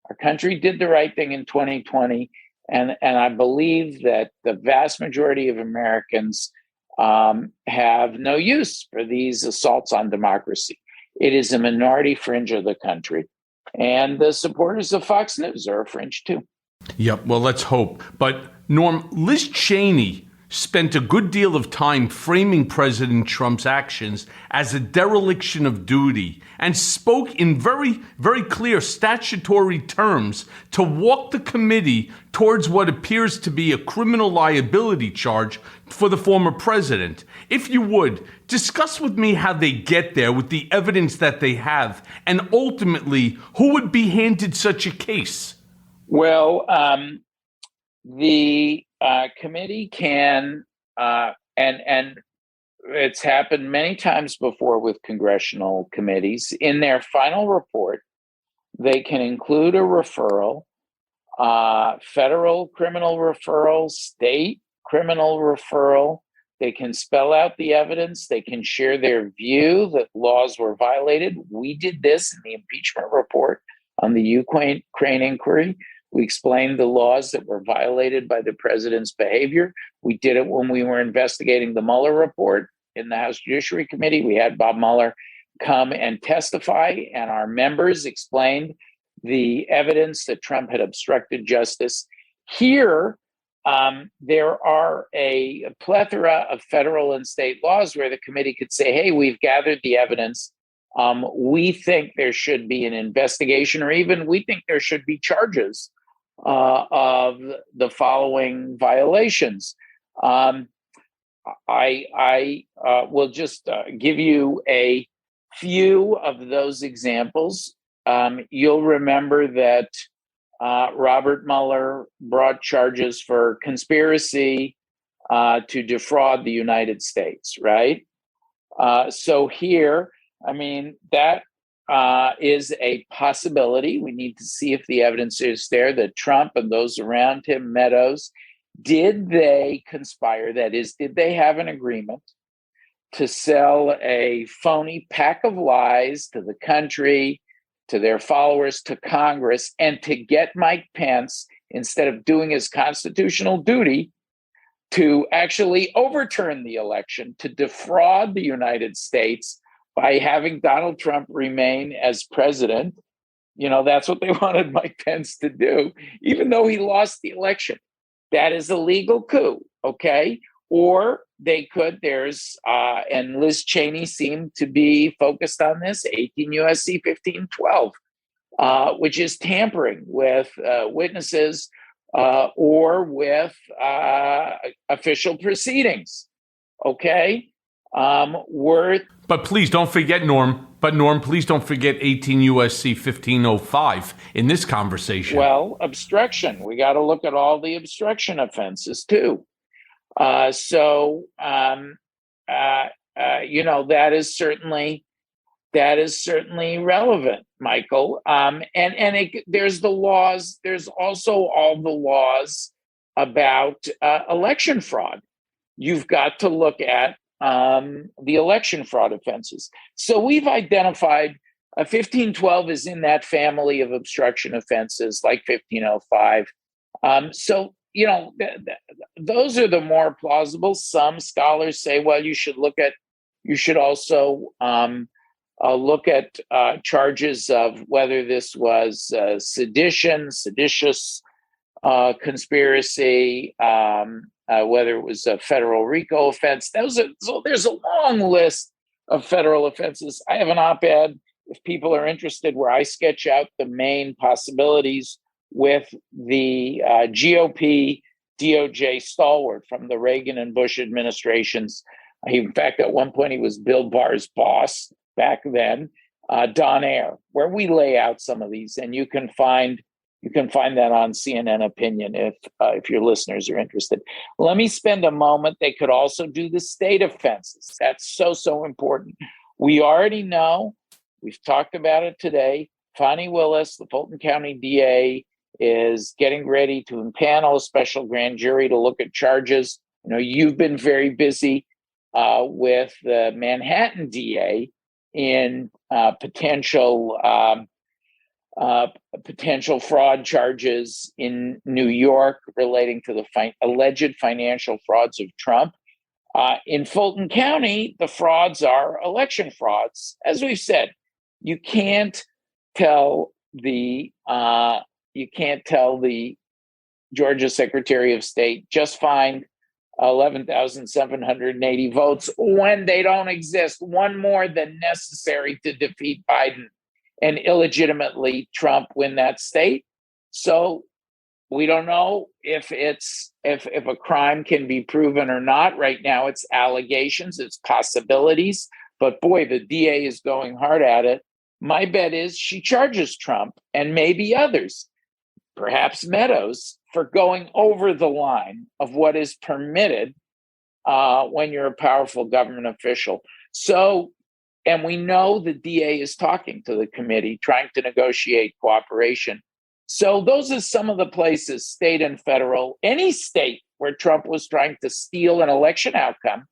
Our country did the right thing in 2020, and I believe that the vast majority of Americans have no use for these assaults on democracy. It is a minority fringe of the country, and the supporters of Fox News are a fringe too. Yep, well, let's hope. But Norm, Liz Cheney spent a good deal of time framing President Trump's actions as a dereliction of duty and spoke in very, very clear statutory terms to walk the committee towards what appears to be a criminal liability charge for the former president. If you would, discuss with me how they get there with the evidence that they have, and ultimately, who would be handed such a case? Well, the committee can, and it's happened many times before with congressional committees, in their final report, they can include a referral, federal criminal referral, state criminal referral. They can spell out the evidence. They can share their view that laws were violated. We did this in the impeachment report on the Ukraine inquiry. We explained the laws that were violated by the president's behavior. We did it when we were investigating the Mueller report in the House Judiciary Committee. We had Bob Mueller come and testify, and our members explained the evidence that Trump had obstructed justice. Here, there are a plethora of federal and state laws where the committee could say, hey, we've gathered the evidence. We think there should be an investigation, or even we think there should be charges of the following violations. I will just give you a few of those examples. You'll remember that Robert Mueller brought charges for conspiracy to defraud the United States, right? So here, I mean, that is a possibility. We need to see if the evidence is there that Trump and those around him, Meadows, did they conspire? That is, did they have an agreement to sell a phony pack of lies to the country, to their followers, to Congress, and to get Mike Pence, instead of doing his constitutional duty, to actually overturn the election, to defraud the United States by having Donald Trump remain as president? You know, that's what they wanted Mike Pence to do, even though he lost the election. That is a legal coup, okay? Or they could, and Liz Cheney seemed to be focused on this, 18 U.S.C. 1512, which is tampering with witnesses or with official proceedings, okay? But please don't forget, Norm. But Norm, please don't forget 18 U.S.C. 1505 in this conversation. Well, obstruction. We got to look at all the obstruction offenses too. You know, that is certainly relevant, Michael. There's the laws. There's also all the laws about election fraud. You've got to look at the election fraud offenses. So we've identified 1512 is in that family of obstruction offenses, like 1505. So, you know, those are the more plausible. Some scholars say, well, you should also look at charges of whether this was seditious conspiracy, whether it was a federal RICO offense. So there's a long list of federal offenses. I have an op-ed, if people are interested, where I sketch out the main possibilities with the GOP DOJ stalwart from the Reagan and Bush administrations. In fact, at one point, he was Bill Barr's boss back then, Don Ayer, where we lay out some of these, and you can find that on CNN Opinion if your listeners are interested. Let me spend a moment. They could also do the state offenses. That's so important. We already know, we've talked about it today, Fani Willis, the Fulton County DA, is getting ready to impanel a special grand jury to look at charges. You know, you've been very busy with the Manhattan DA in potential fraud charges in New York relating to the alleged financial frauds of Trump. In Fulton County, the frauds are election frauds. As we've said, you can't tell the Georgia Secretary of State, just find 11,780 votes when they don't exist, one more than necessary to defeat Biden and illegitimately Trump win that state. So we don't know if a crime can be proven or not. Right now, it's allegations, it's possibilities. But boy, the DA is going hard at it. My bet is she charges Trump and maybe others, perhaps Meadows, for going over the line of what is permitted when you're a powerful government official. So, and we know the DA is talking to the committee, trying to negotiate cooperation. So those are some of the places, state and federal, any state where Trump was trying to steal an election outcome,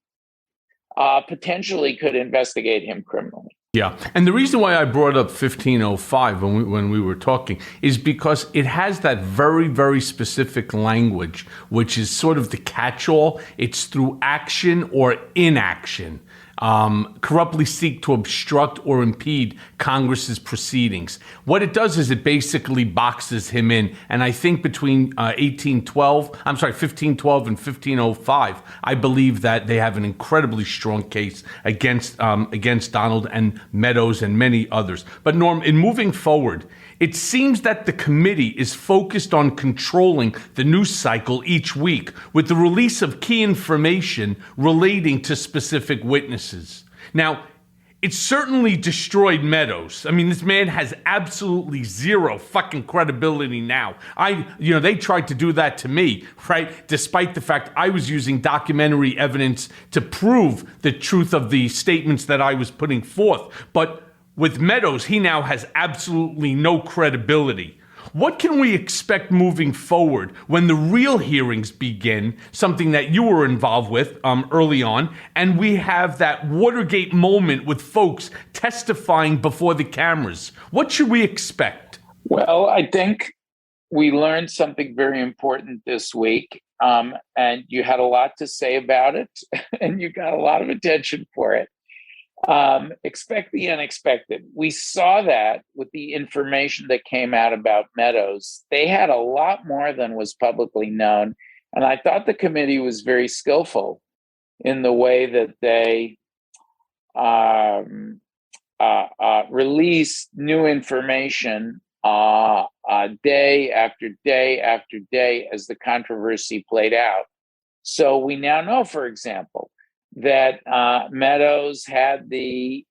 potentially could investigate him criminally. Yeah, and the reason why I brought up 1505 when we were talking is because it has that very, very specific language, which is sort of the catch-all. It's through action or inaction. Corruptly seek to obstruct or impede Congress's proceedings. What it does is it basically boxes him in. And I think between 1512 and 1505, I believe that they have an incredibly strong case against Donald and Meadows and many others. But Norm, in moving forward, it seems that the committee is focused on controlling the news cycle each week with the release of key information relating to specific witnesses. Now, it certainly destroyed Meadows. I mean, this man has absolutely zero fucking credibility now. They tried to do that to me, right? Despite the fact I was using documentary evidence to prove the truth of the statements that I was putting forth. But with Meadows, he now has absolutely no credibility. What can we expect moving forward when the real hearings begin, something that you were involved with early on, and we have that Watergate moment with folks testifying before the cameras? What should we expect? Well, I think we learned something very important this week, and you had a lot to say about it, and you got a lot of attention for it. Expect the unexpected. We saw that with the information that came out about Meadows. They had a lot more than was publicly known. And I thought the committee was very skillful in the way that they released new information day after day after day as the controversy played out. So we now know, for example, that Meadows had the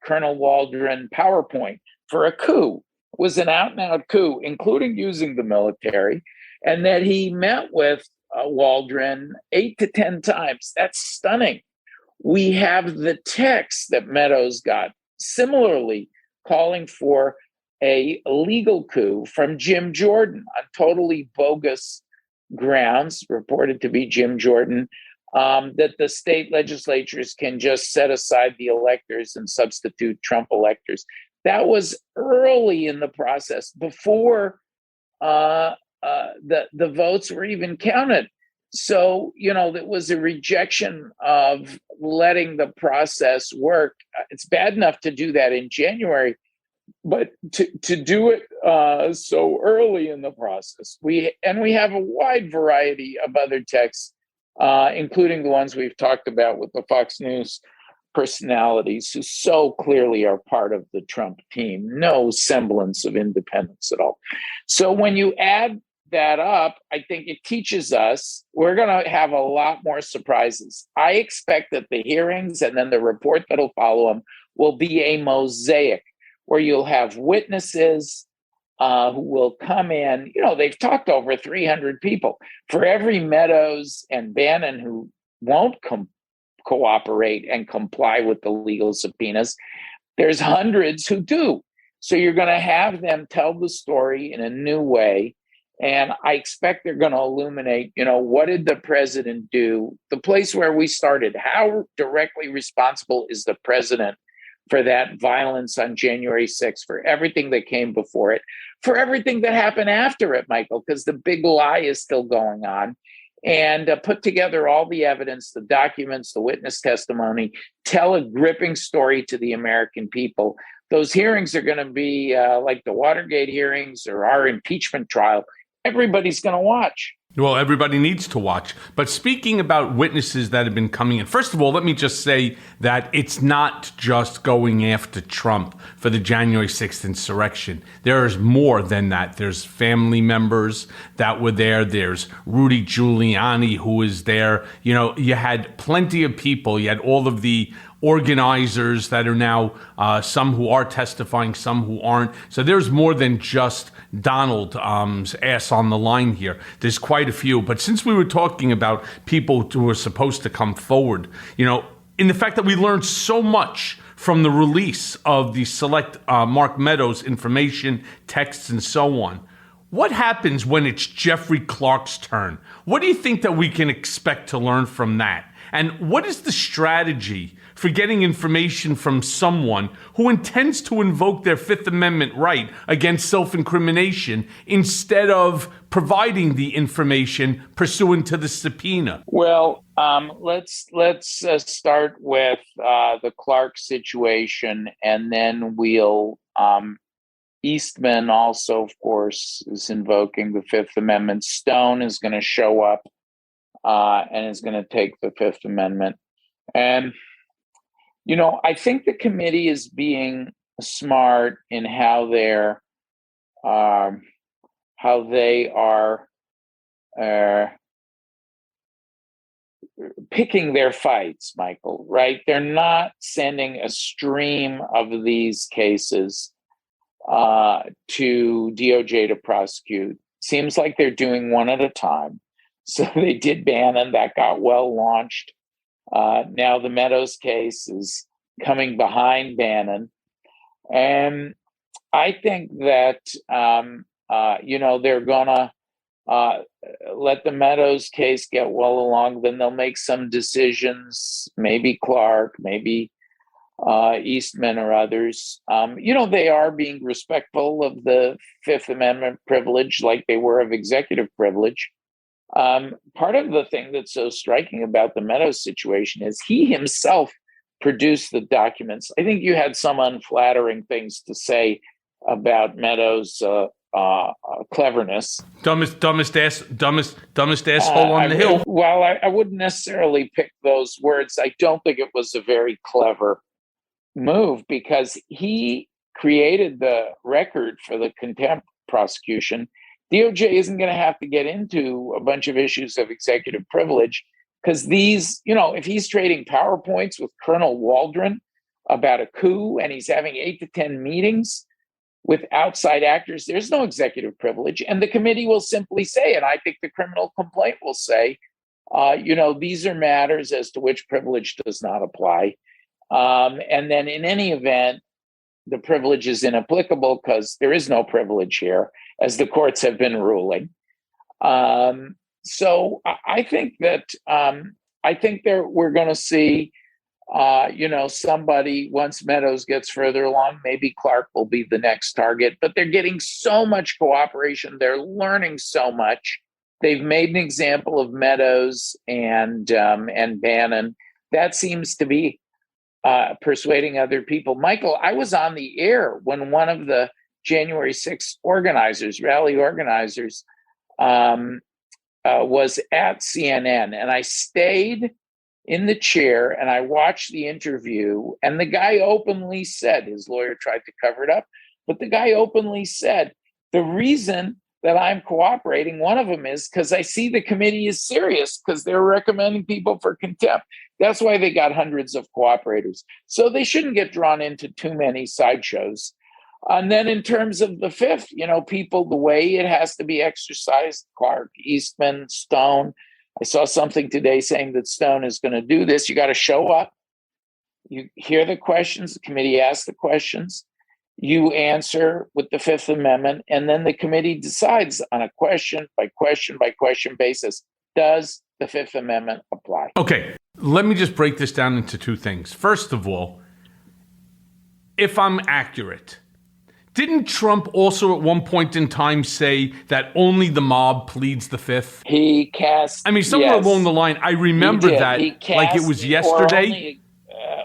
Colonel Waldron PowerPoint for a coup. It was an out-and-out coup, including using the military, and that he met with Waldron 8 to 10 times. That's stunning. We have the text that Meadows got, similarly calling for a legal coup from Jim Jordan on totally bogus grounds, reported to be Jim Jordan, that the state legislatures can just set aside the electors and substitute Trump electors. That was early in the process, before the votes were even counted. So, it was a rejection of letting the process work. It's bad enough to do that in January, but to do it so early in the process. We have a wide variety of other texts, including the ones we've talked about with the Fox News personalities who so clearly are part of the Trump team. No semblance of independence at all. So when you add that up, I think it teaches us we're going to have a lot more surprises. I expect that the hearings and then the report that'll follow them will be a mosaic where you'll have witnesses who will come in. They've talked to over 300 people. For every Meadows and Bannon who won't cooperate and comply with the legal subpoenas, there's hundreds who do. So you're going to have them tell the story in a new way. And I expect they're going to illuminate, what did the president do? The place where we started, how directly responsible is the president for that violence on January 6th, for everything that came before it, for everything that happened after it, Michael, because the big lie is still going on, and put together all the evidence, the documents, the witness testimony, tell a gripping story to the American people. Those hearings are going to be like the Watergate hearings or our impeachment trial. Everybody's going to watch. Well, everybody needs to watch. But speaking about witnesses that have been coming in, first of all, let me just say that it's not just going after Trump for the January 6th insurrection. There is more than that. There's family members that were there. There's Rudy Giuliani who was there. You know, you had plenty of people. You had all of the organizers that are now, some who are testifying, some who aren't. So there's more than just Donald's ass on the line here. There's quite a few. But since we were talking about people who are supposed to come forward, you know, in the fact that we learned so much from the release of the select Mark Meadows information, texts, and so on, what happens when it's Jeffrey Clark's turn? What do you think that we can expect to learn from that? And what is the strategy for getting information from someone who intends to invoke their Fifth Amendment right against self-incrimination instead of providing the information pursuant to the subpoena? Well, let's start with the Clark situation, and then we'll. Eastman also, of course, is invoking the Fifth Amendment. Stone is going to show up and is going to take the Fifth Amendment. And, you know, I think the committee is being smart in how they are picking their fights, Michael, right? They're not sending a stream of these cases to DOJ to prosecute. Seems like they're doing one at a time. So they did Bannon, that got well launched. Now the Meadows case is coming behind Bannon. And I think that, you know, they're going to let the Meadows case get well along. Then they'll make some decisions, maybe Clark, maybe Eastman or others. You know, they are being respectful of the Fifth Amendment privilege like they were of executive privilege. Part of the thing that's so striking about the Meadows situation is he himself produced the documents. I think you had some unflattering things to say about Meadows' cleverness. Dumbest asshole on the hill. Well, I wouldn't necessarily pick those words. I don't think it was a very clever move because he created the record for the contempt prosecution. DOJ isn't going to have to get into a bunch of issues of executive privilege because these, you know, if he's trading PowerPoints with Colonel Waldron about a coup and he's having 8 to 10 meetings with outside actors, there's no executive privilege. And the committee will simply say, and I think the criminal complaint will say, you know, these are matters as to which privilege does not apply. And then in any event, the privilege is inapplicable because there is no privilege here, as the courts have been ruling. So I think that we're going to see, you know, somebody, once Meadows gets further along, maybe Clark will be the next target, but they're getting so much cooperation. They're learning so much. They've made an example of Meadows and Bannon. That seems to be persuading other people. Michael, I was on the air when one of the January 6th rally organizers, was at CNN, and I stayed in the chair and I watched the interview, and the guy openly said, his lawyer tried to cover it up, but the guy openly said, the reason that I'm cooperating, one of them is because I see the committee is serious because they're recommending people for contempt. That's why they got hundreds of cooperators. So they shouldn't get drawn into too many sideshows. And then in terms of the fifth, you know, people, the way it has to be exercised, Clark, Eastman, Stone. I saw something today saying that Stone is going to do this. You got to show up. You hear the questions. The committee asks the questions. You answer with the Fifth Amendment. And then the committee decides on a question by question basis. Does the Fifth Amendment apply? Okay, let me just break this down into two things. First of all, if I'm accurate, didn't Trump also at one point in time say that only the mob pleads the Fifth? He cast... I mean, somewhere along the line, I remember that like it was yesterday.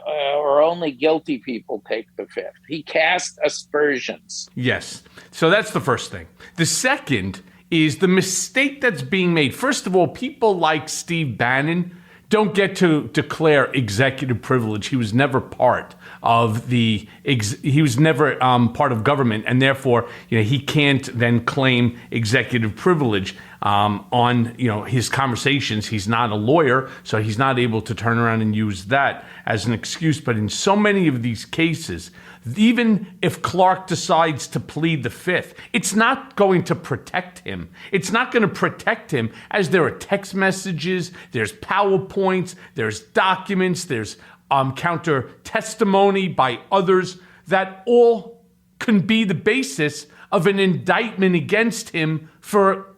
Or only guilty people take the Fifth. He cast aspersions. Yes. So that's the first thing. The second is the mistake that's being made. First of all, people like Steve Bannon don't get to declare executive privilege. He was never part of part of government, and therefore, he can't then claim executive privilege on his conversations. He's not a lawyer, so he's not able to turn around and use that as an excuse. But in so many of these cases, even if Clark decides to plead the fifth, it's not going to protect him. It's not going to protect him, as there are text messages, there's PowerPoints, there's documents, there's counter testimony by others that all can be the basis of an indictment against him for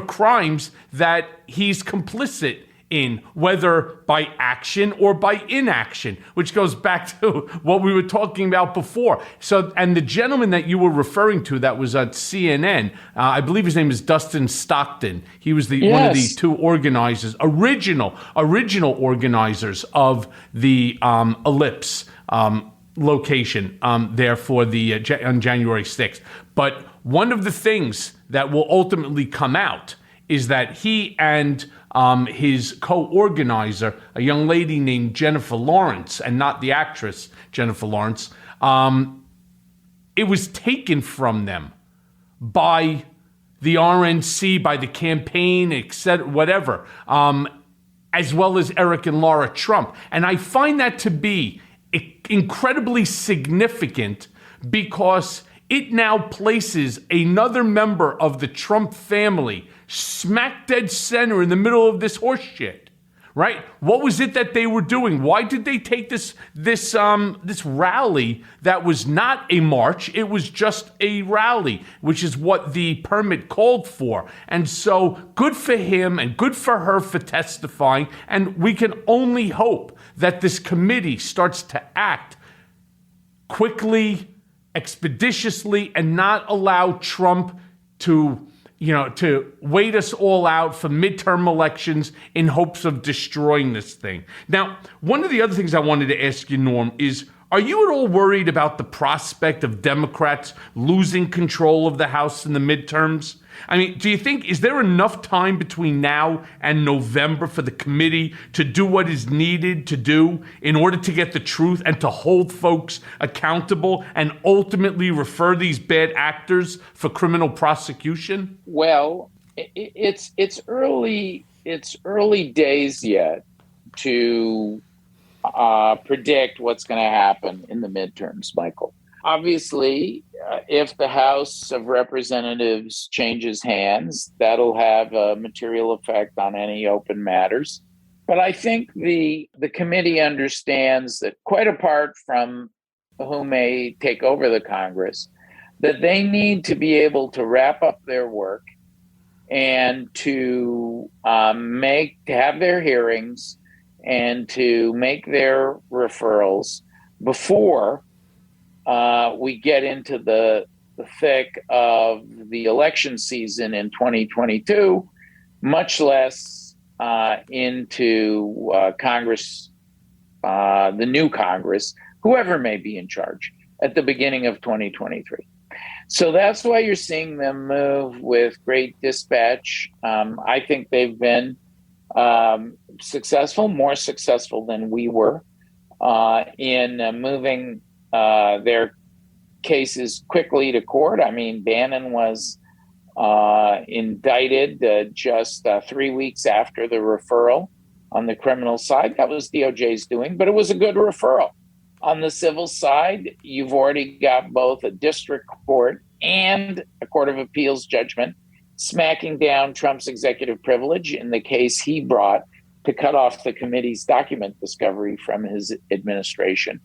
crimes that he's complicit in, whether by action or by inaction, which goes back to what we were talking about before. So, and the gentleman that you were referring to that was at CNN, I believe his name is Dustin Stockton. He was one of the two organizers, original organizers of the Ellipse location there for the on January 6th. But one of the things that will ultimately come out is that he and his co-organizer, a young lady named Jennifer Lawrence, and not the actress Jennifer Lawrence, it was taken from them by the RNC, by the campaign, etc., whatever, as well as Eric and Laura Trump. And I find that to be incredibly significant because it now places another member of the Trump family smack dead center in the middle of this horse shit, right? What was it that they were doing? Why did they take this rally that was not a march? It was just a rally, which is what the permit called for. And so good for him and good for her for testifying. And we can only hope that this committee starts to act quickly, expeditiously, and not allow Trump to wait us all out for midterm elections in hopes of destroying this thing. Now, one of the other things I wanted to ask you, Norm, is are you at all worried about the prospect of Democrats losing control of the House in the midterms? I mean, do you think, is there enough time between now and November for the committee to do what is needed to do in order to get the truth and to hold folks accountable and ultimately refer these bad actors for criminal prosecution? Well, it's early days yet to predict what's going to happen in the midterms, Michael. Obviously, if the House of Representatives changes hands, that'll have a material effect on any open matters. But I think the committee understands that, quite apart from who may take over the Congress, that they need to be able to wrap up their work and to have their hearings and to make their referrals before we get into the thick of the election season in 2022, much less into Congress, the new Congress, whoever may be in charge at the beginning of 2023. So that's why you're seeing them move with great dispatch. I think they've been successful, more successful than we were in moving their cases quickly to court. I mean, Bannon was indicted just 3 weeks after the referral on the criminal side. That was DOJ's doing, but it was a good referral. On the civil side, you've already got both a district court and a court of appeals judgment smacking down Trump's executive privilege in the case he brought to cut off the committee's document discovery from his administration.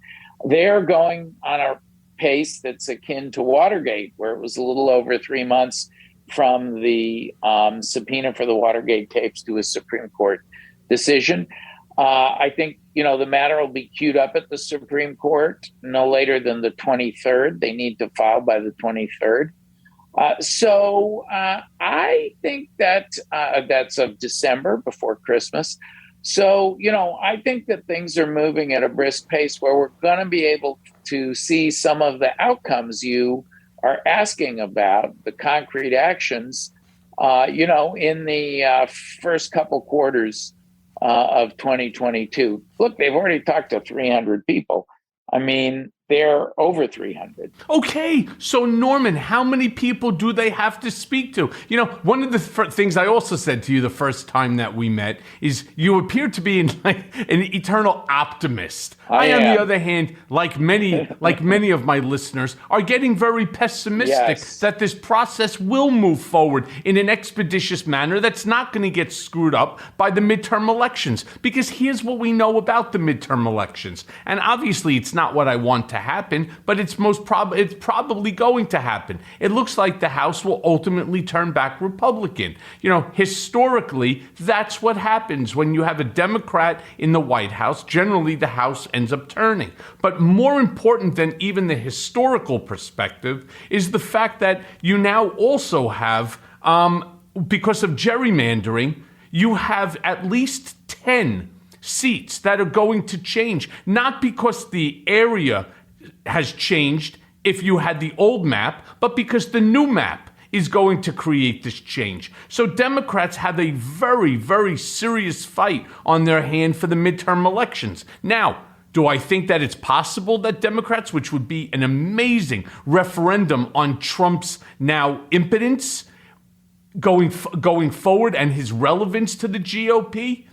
They're going on a pace that's akin to Watergate, where it was a little over 3 months from the subpoena for the Watergate tapes to a Supreme Court decision. I think, the matter will be queued up at the Supreme Court no later than the 23rd. They need to file by the 23rd. So I think that that's of December, before Christmas. So, I think that things are moving at a brisk pace where we're going to be able to see some of the outcomes you are asking about, the concrete actions in the first couple quarters of 2022. Look, they've already talked to 300 people. I mean, they're over 300. Okay, so Norman, how many people do they have to speak to? One of the things I also said to you the first time that we met is you appear to be an eternal optimist. I on the other hand, like many of my listeners, are getting very pessimistic that this process will move forward in an expeditious manner that's not going to get screwed up by the midterm elections. Because here's what we know about the midterm elections. And obviously it's not what I want to happen, but it's probably going to happen. It looks like the House will ultimately turn back Republican. Historically, that's what happens when you have a Democrat in the White House. Generally, the House ends up turning. But more important than even the historical perspective is the fact that you now also have, because of gerrymandering, you have at least 10 seats that are going to change, not because the area has changed if you had the old map, but because the new map is going to create this change. So Democrats have a very, very serious fight on their hand for the midterm elections. Now, do I think that it's possible that Democrats, which would be an amazing referendum on Trump's now impotence going forward and his relevance to the GOP,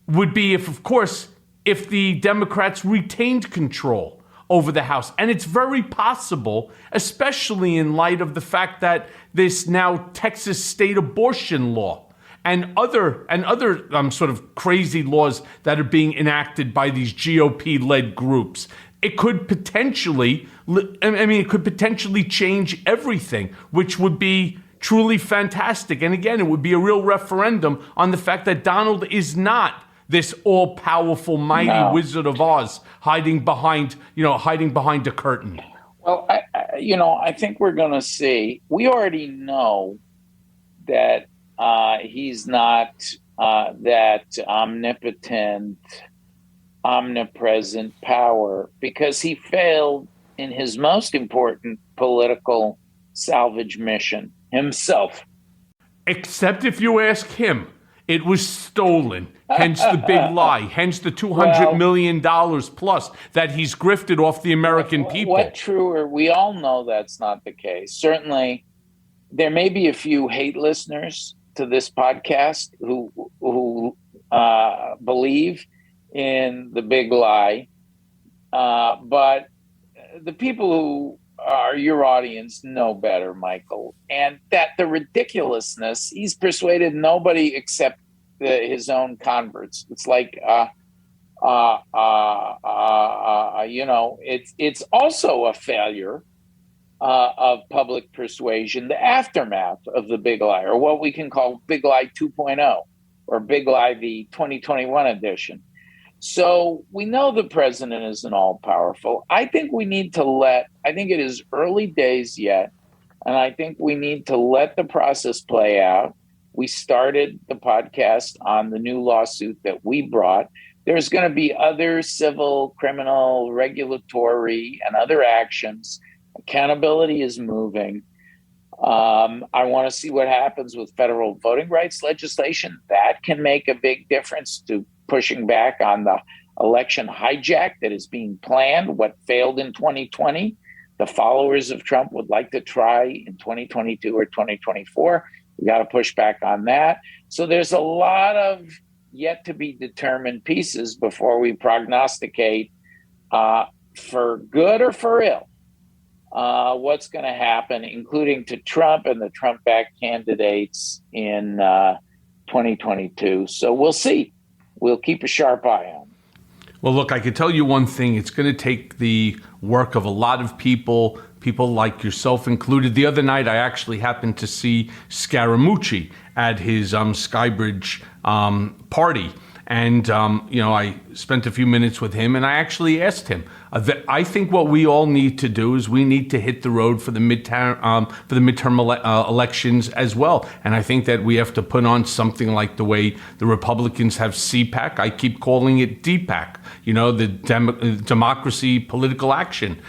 would be if the Democrats retained control over the House. And it's very possible, especially in light of the fact that this now Texas state abortion law and other sort of crazy laws that are being enacted by these GOP-led groups. It could potentially change everything, which would be truly fantastic. And again, it would be a real referendum on the fact that Donald is not this all-powerful, mighty Wizard of Oz hiding behind a curtain. Well, I think we're going to see. We already know that he's not that omnipotent, omnipresent power because he failed in his most important political salvage mission himself. Except if you ask him. It was stolen, hence the big lie, hence the $200 million plus that he's grifted off the American people. What truer? We all know that's not the case. Certainly, there may be a few hate listeners to this podcast who believe in the big lie, but the people who are your audience know better, Michael, and that the ridiculousness, he's persuaded nobody except his own converts. It's like, it's also a failure of public persuasion, the aftermath of the big lie, or what we can call big lie 2.0, or big lie, the 2021 edition. So we know the president isn't all powerful. I think it is early days yet, and I think we need to let the process play out. We started the podcast on the new lawsuit that we brought. There's going to be other civil, criminal, regulatory, and other actions. Accountability is moving. I want to see what happens with federal voting rights legislation. That can make a big difference to pushing back on the election hijack that is being planned, what failed in 2020. The followers of Trump would like to try in 2022 or 2024. We got to push back on that. So there's a lot of yet to be determined pieces before we prognosticate for good or for ill what's going to happen, including to Trump and the Trump-backed candidates in 2022. So we'll see. We'll keep a sharp eye on it. Well, look, I can tell you one thing. It's going to take the work of a lot of people like yourself included. The other night, I actually happened to see Scaramucci at his Skybridge party. And, I spent a few minutes with him, and I actually asked him, I think what we all need to do is we need to hit the road for the midterm elections as well. And I think that we have to put on something like the way the Republicans have CPAC. I keep calling it DPAC, the Democracy Political Action,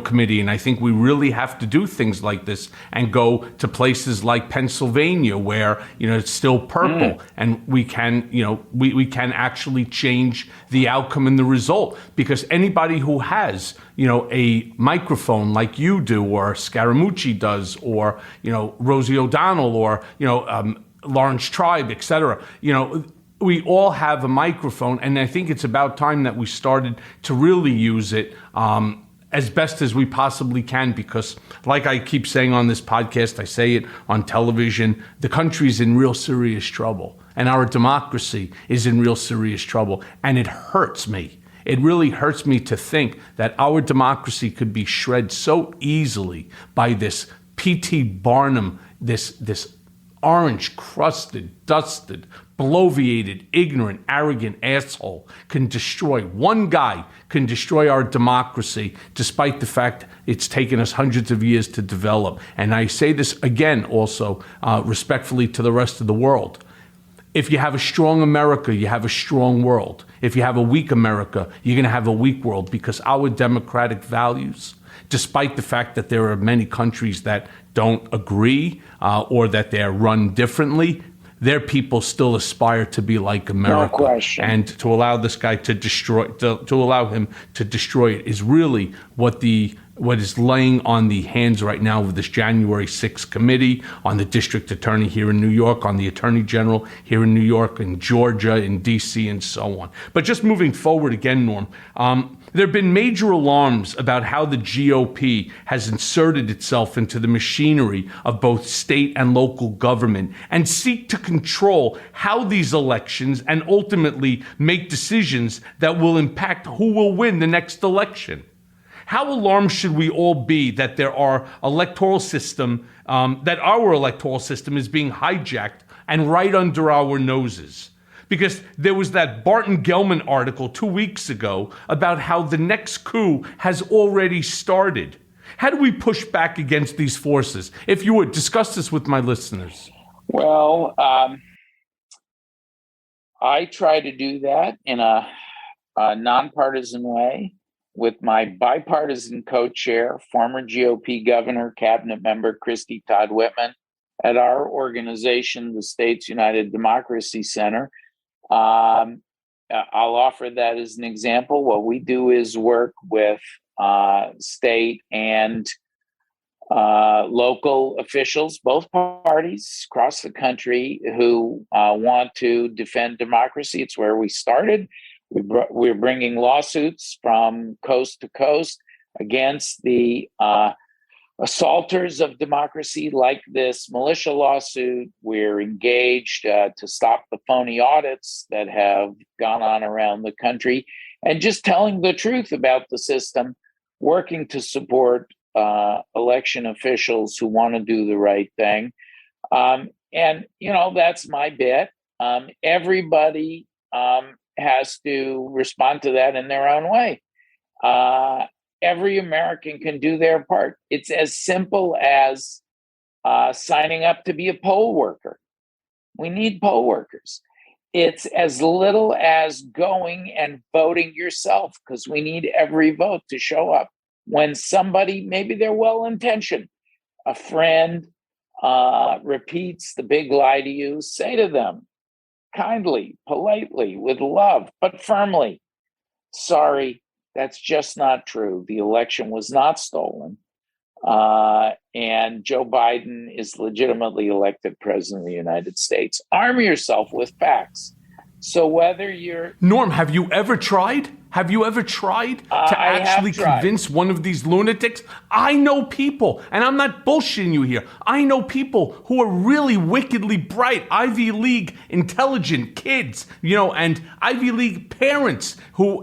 Committee. And I think we really have to do things like this and go to places like Pennsylvania where, it's still purple and we can, we can actually change the outcome and the result, because anybody who has, a microphone like you do, or Scaramucci does, or, Rosie O'Donnell, or, Lawrence Tribe, et cetera, we all have a microphone, and I think it's about time that we started to really use it as best as we possibly can, because like I keep saying on this podcast, I say it on television, the country's in real serious trouble, and our democracy is in real serious trouble, and it hurts me. It really hurts me to think that our democracy could be shred so easily by this P.T. Barnum, this orange-crusted, dusted, bloviated, ignorant, arrogant asshole can destroy. One guy can destroy our democracy, despite the fact it's taken us hundreds of years to develop. And I say this again also respectfully to the rest of the world. If you have a strong America, you have a strong world. If you have a weak America, you're going to have a weak world, because our democratic values, despite the fact that there are many countries that don't agree or that they're run differently, their people still aspire to be like America. No question. And to allow this guy to destroy, to allow him to destroy it is really what is laying on the hands right now of this January 6th committee, on the district attorney here in New York, on the attorney general here in New York, in Georgia, in D.C., and so on. But just moving forward again, Norm, there have been major alarms about how the GOP has inserted itself into the machinery of both state and local government and seek to control how these elections and ultimately make decisions that will impact who will win the next election. How alarmed should we all be that our electoral system is being hijacked and right under our noses? Because there was that Barton Gelman article 2 weeks ago about how the next coup has already started. How do we push back against these forces? If you would, discuss this with my listeners. Well, I try to do that in a nonpartisan way with my bipartisan co-chair, former GOP governor, cabinet member Christy Todd Whitman, at our organization, the States United Democracy Center. I'll offer that as an example. What we do is work with state and local officials, both parties across the country, who want to defend democracy. It's where we started. We're bringing lawsuits from coast to coast against the assaulters of democracy, like this militia lawsuit. We're engaged to stop the phony audits that have gone on around the country, and just telling the truth about the system, working to support election officials who want to do the right thing. And, that's my bit. Everybody has to respond to that in their own way. Every American can do their part. It's as simple as signing up to be a poll worker. We need poll workers. It's as little as going and voting yourself, because we need every vote to show up. When somebody, maybe they're well-intentioned, a friend repeats the big lie to you, say to them kindly, politely, with love, but firmly, sorry, that's just not true. The election was not stolen. And Joe Biden is legitimately elected president of the United States. Arm yourself with facts. So whether you're... Norm, have you ever tried? Have you ever tried to I have actually tried. convince one of these lunatics? I know people, and I'm not bullshitting you here. I know people who are really wickedly bright, Ivy League intelligent kids, and Ivy League parents who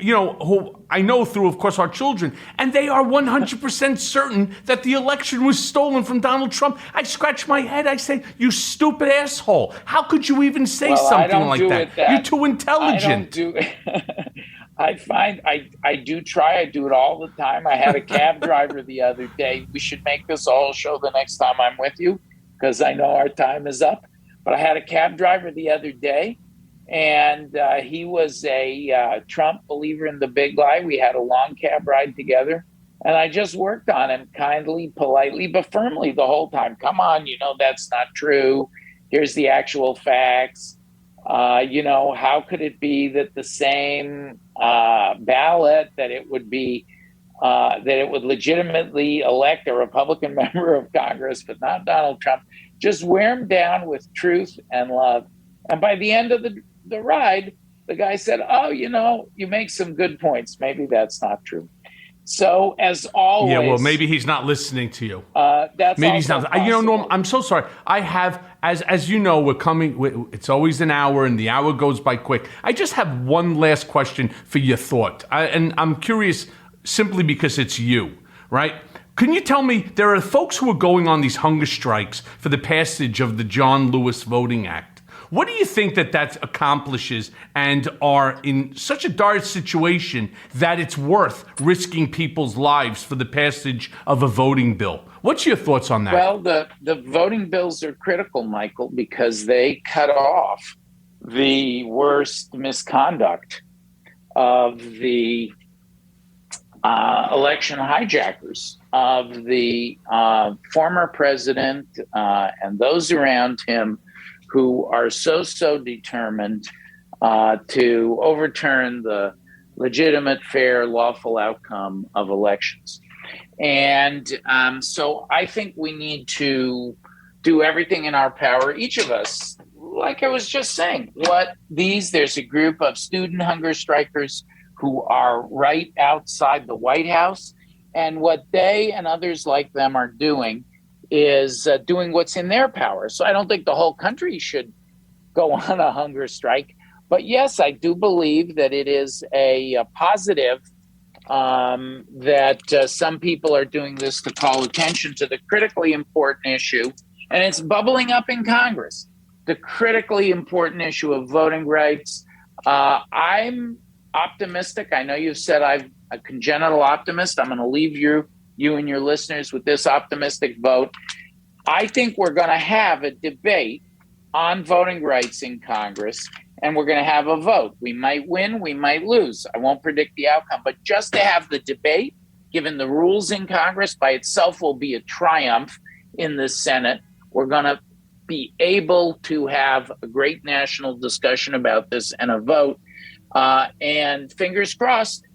I know through, of course, our children, and they are 100% certain that the election was stolen from Donald Trump. I scratch my head. I say, you stupid asshole. How could you even say something like that? You're too intelligent. I do try. I do it all the time. I had a cab driver the other day. We should make this a whole show the next time I'm with you, because I know our time is up. But I had a cab driver the other day, and he was a Trump believer in the big lie. We had a long cab ride together, and I just worked on him kindly, politely, but firmly the whole time. Come on, that's not true. Here's the actual facts. How could it be that the same ballot that it would legitimately elect a Republican member of Congress, but not Donald Trump, just wear him down with truth and love. And by the end of the ride, the guy said, oh, you make some good points. Maybe that's not true. So as always, yeah, well, maybe he's not listening to you. That's maybe he's not. possible. Norm, I'm so sorry. I have, as you know, we're coming. It's always an hour, and the hour goes by quick. I just have one last question for your thought, and I'm curious simply because it's you, right? Can you tell me, there are folks who are going on these hunger strikes for the passage of the John Lewis Voting Act. What do you think that accomplishes, and are in such a dire situation that it's worth risking people's lives for the passage of a voting bill? What's your thoughts on that? Well, the voting bills are critical, Michael, because they cut off the worst misconduct of the election hijackers, of the former president and those around him, who are so determined to overturn the legitimate, fair, lawful outcome of elections. And so I think we need to do everything in our power, each of us, like I was just saying, there's a group of student hunger strikers who are right outside the White House, and what they and others like them are doing is doing what's in their power. So I don't think the whole country should go on a hunger strike. But yes, I do believe that it is a positive that some people are doing this to call attention to the critically important issue. And it's bubbling up in Congress, the critically important issue of voting rights. I'm optimistic. I know you've said I'm a congenital optimist. I'm going to leave you and your listeners with this optimistic vote. I think we're going to have a debate on voting rights in Congress, and we're going to have a vote. We might win, we might lose. I won't predict the outcome, but just to have the debate, given the rules in Congress, by itself will be a triumph in the Senate. We're going to be able to have a great national discussion about this and a vote. And fingers crossed,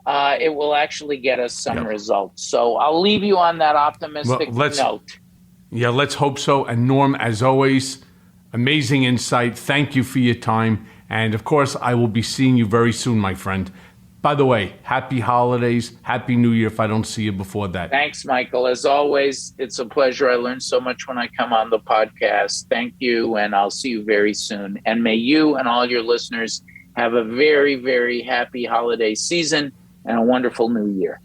it will actually get us some results. So I'll leave you on that optimistic note. Yeah, let's hope so. And Norm, as always, amazing insight. Thank you for your time. And of course, I will be seeing you very soon, my friend. By the way, happy holidays, happy New Year if I don't see you before that. Thanks, Michael. As always, it's a pleasure. I learn so much when I come on the podcast. Thank you, and I'll see you very soon. And may you and all your listeners have a very, very happy holiday season and a wonderful new year.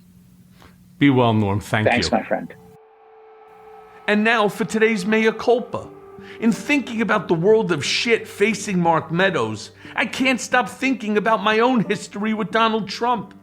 Be well, Norm. Thanks, you. Thanks, my friend. And now for today's Mea Culpa. In thinking about the world of shit facing Mark Meadows, I can't stop thinking about my own history with Donald Trump.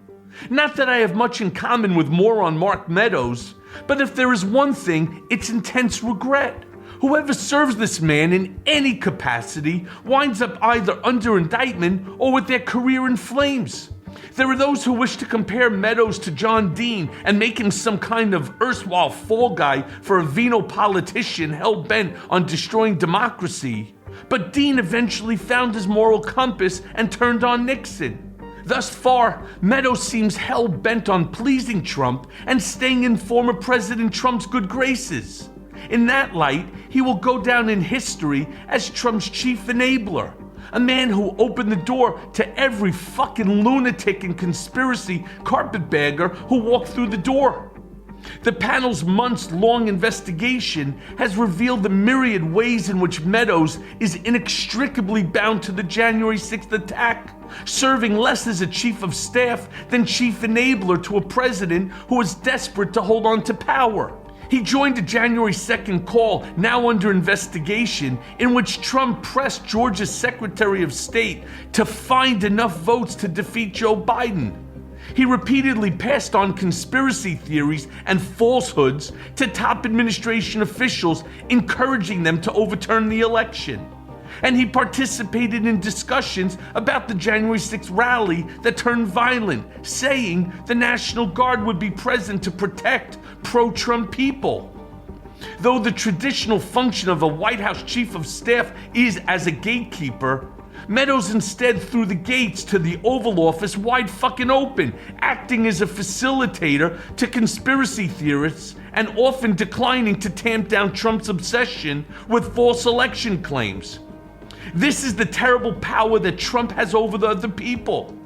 Not that I have much in common with moron Mark Meadows, but if there is one thing, it's intense regret. Whoever serves this man in any capacity winds up either under indictment or with their career in flames. There are those who wish to compare Meadows to John Dean and make him some kind of erstwhile fall guy for a venal politician hell-bent on destroying democracy. But Dean eventually found his moral compass and turned on Nixon. Thus far, Meadows seems hell-bent on pleasing Trump and staying in former President Trump's good graces. In that light, he will go down in history as Trump's chief enabler. a man who opened the door to every fucking lunatic and conspiracy carpetbagger who walked through the door. The panel's months-long investigation has revealed the myriad ways in which Meadows is inextricably bound to the January 6th attack, serving less as a chief of staff than chief enabler to a president who was desperate to hold on to power. He joined a January 2nd call, now under investigation, in which Trump pressed Georgia's Secretary of State to find enough votes to defeat Joe Biden. He repeatedly passed on conspiracy theories and falsehoods to top administration officials, encouraging them to overturn the election. And he participated in discussions about the January 6th rally that turned violent, saying the National Guard would be present to protect pro-Trump people. Though the traditional function of a White House chief of staff is as a gatekeeper, Meadows instead threw the gates to the Oval Office wide fucking open, acting as a facilitator to conspiracy theorists and often declining to tamp down Trump's obsession with false election claims. This is the terrible power that Trump has over the other people.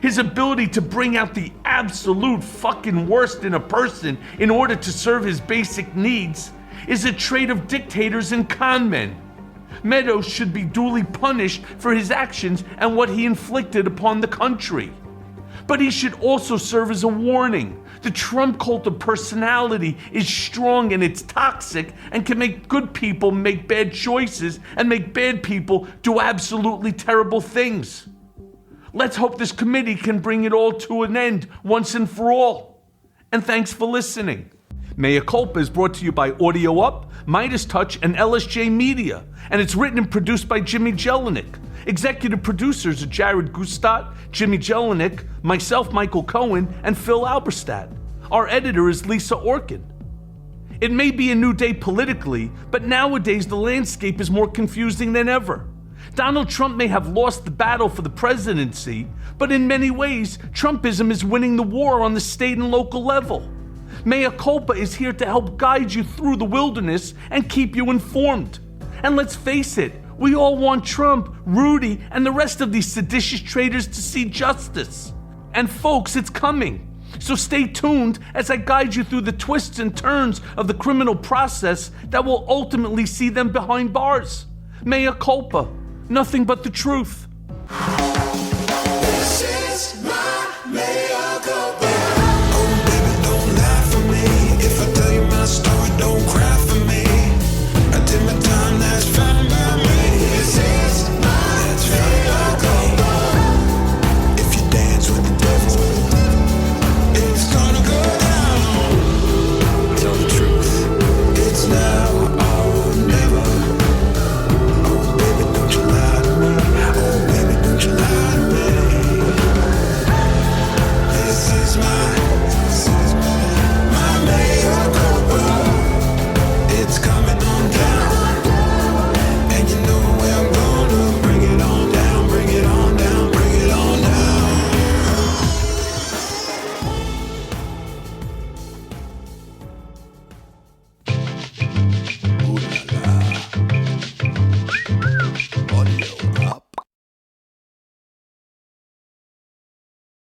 His ability to bring out the absolute fucking worst in a person in order to serve his basic needs is a trait of dictators and con men. Meadows should be duly punished for his actions and what he inflicted upon the country. But he should also serve as a warning. The Trump cult of personality is strong and it's toxic and can make good people make bad choices and make bad people do absolutely terrible things. Let's hope this committee can bring it all to an end once and for all. And thanks for listening. Mea Culpa is brought to you by Audio Up, Midas Touch, and LSJ Media, and it's written and produced by Jimmy Jelinek. Executive producers are Jared Gustat, Jimmy Jelinek, myself, Michael Cohen, and Phil Alberstadt. Our editor is Lisa Orkin. It may be a new day politically, but nowadays the landscape is more confusing than ever. Donald Trump may have lost the battle for the presidency, but in many ways, Trumpism is winning the war on the state and local level. Mea Culpa is here to help guide you through the wilderness and keep you informed. And let's face it, we all want Trump, Rudy, and the rest of these seditious traitors to see justice. And folks, it's coming. So stay tuned as I guide you through the twists and turns of the criminal process that will ultimately see them behind bars. Mea Culpa, nothing but the truth. This is my Mea Culpa.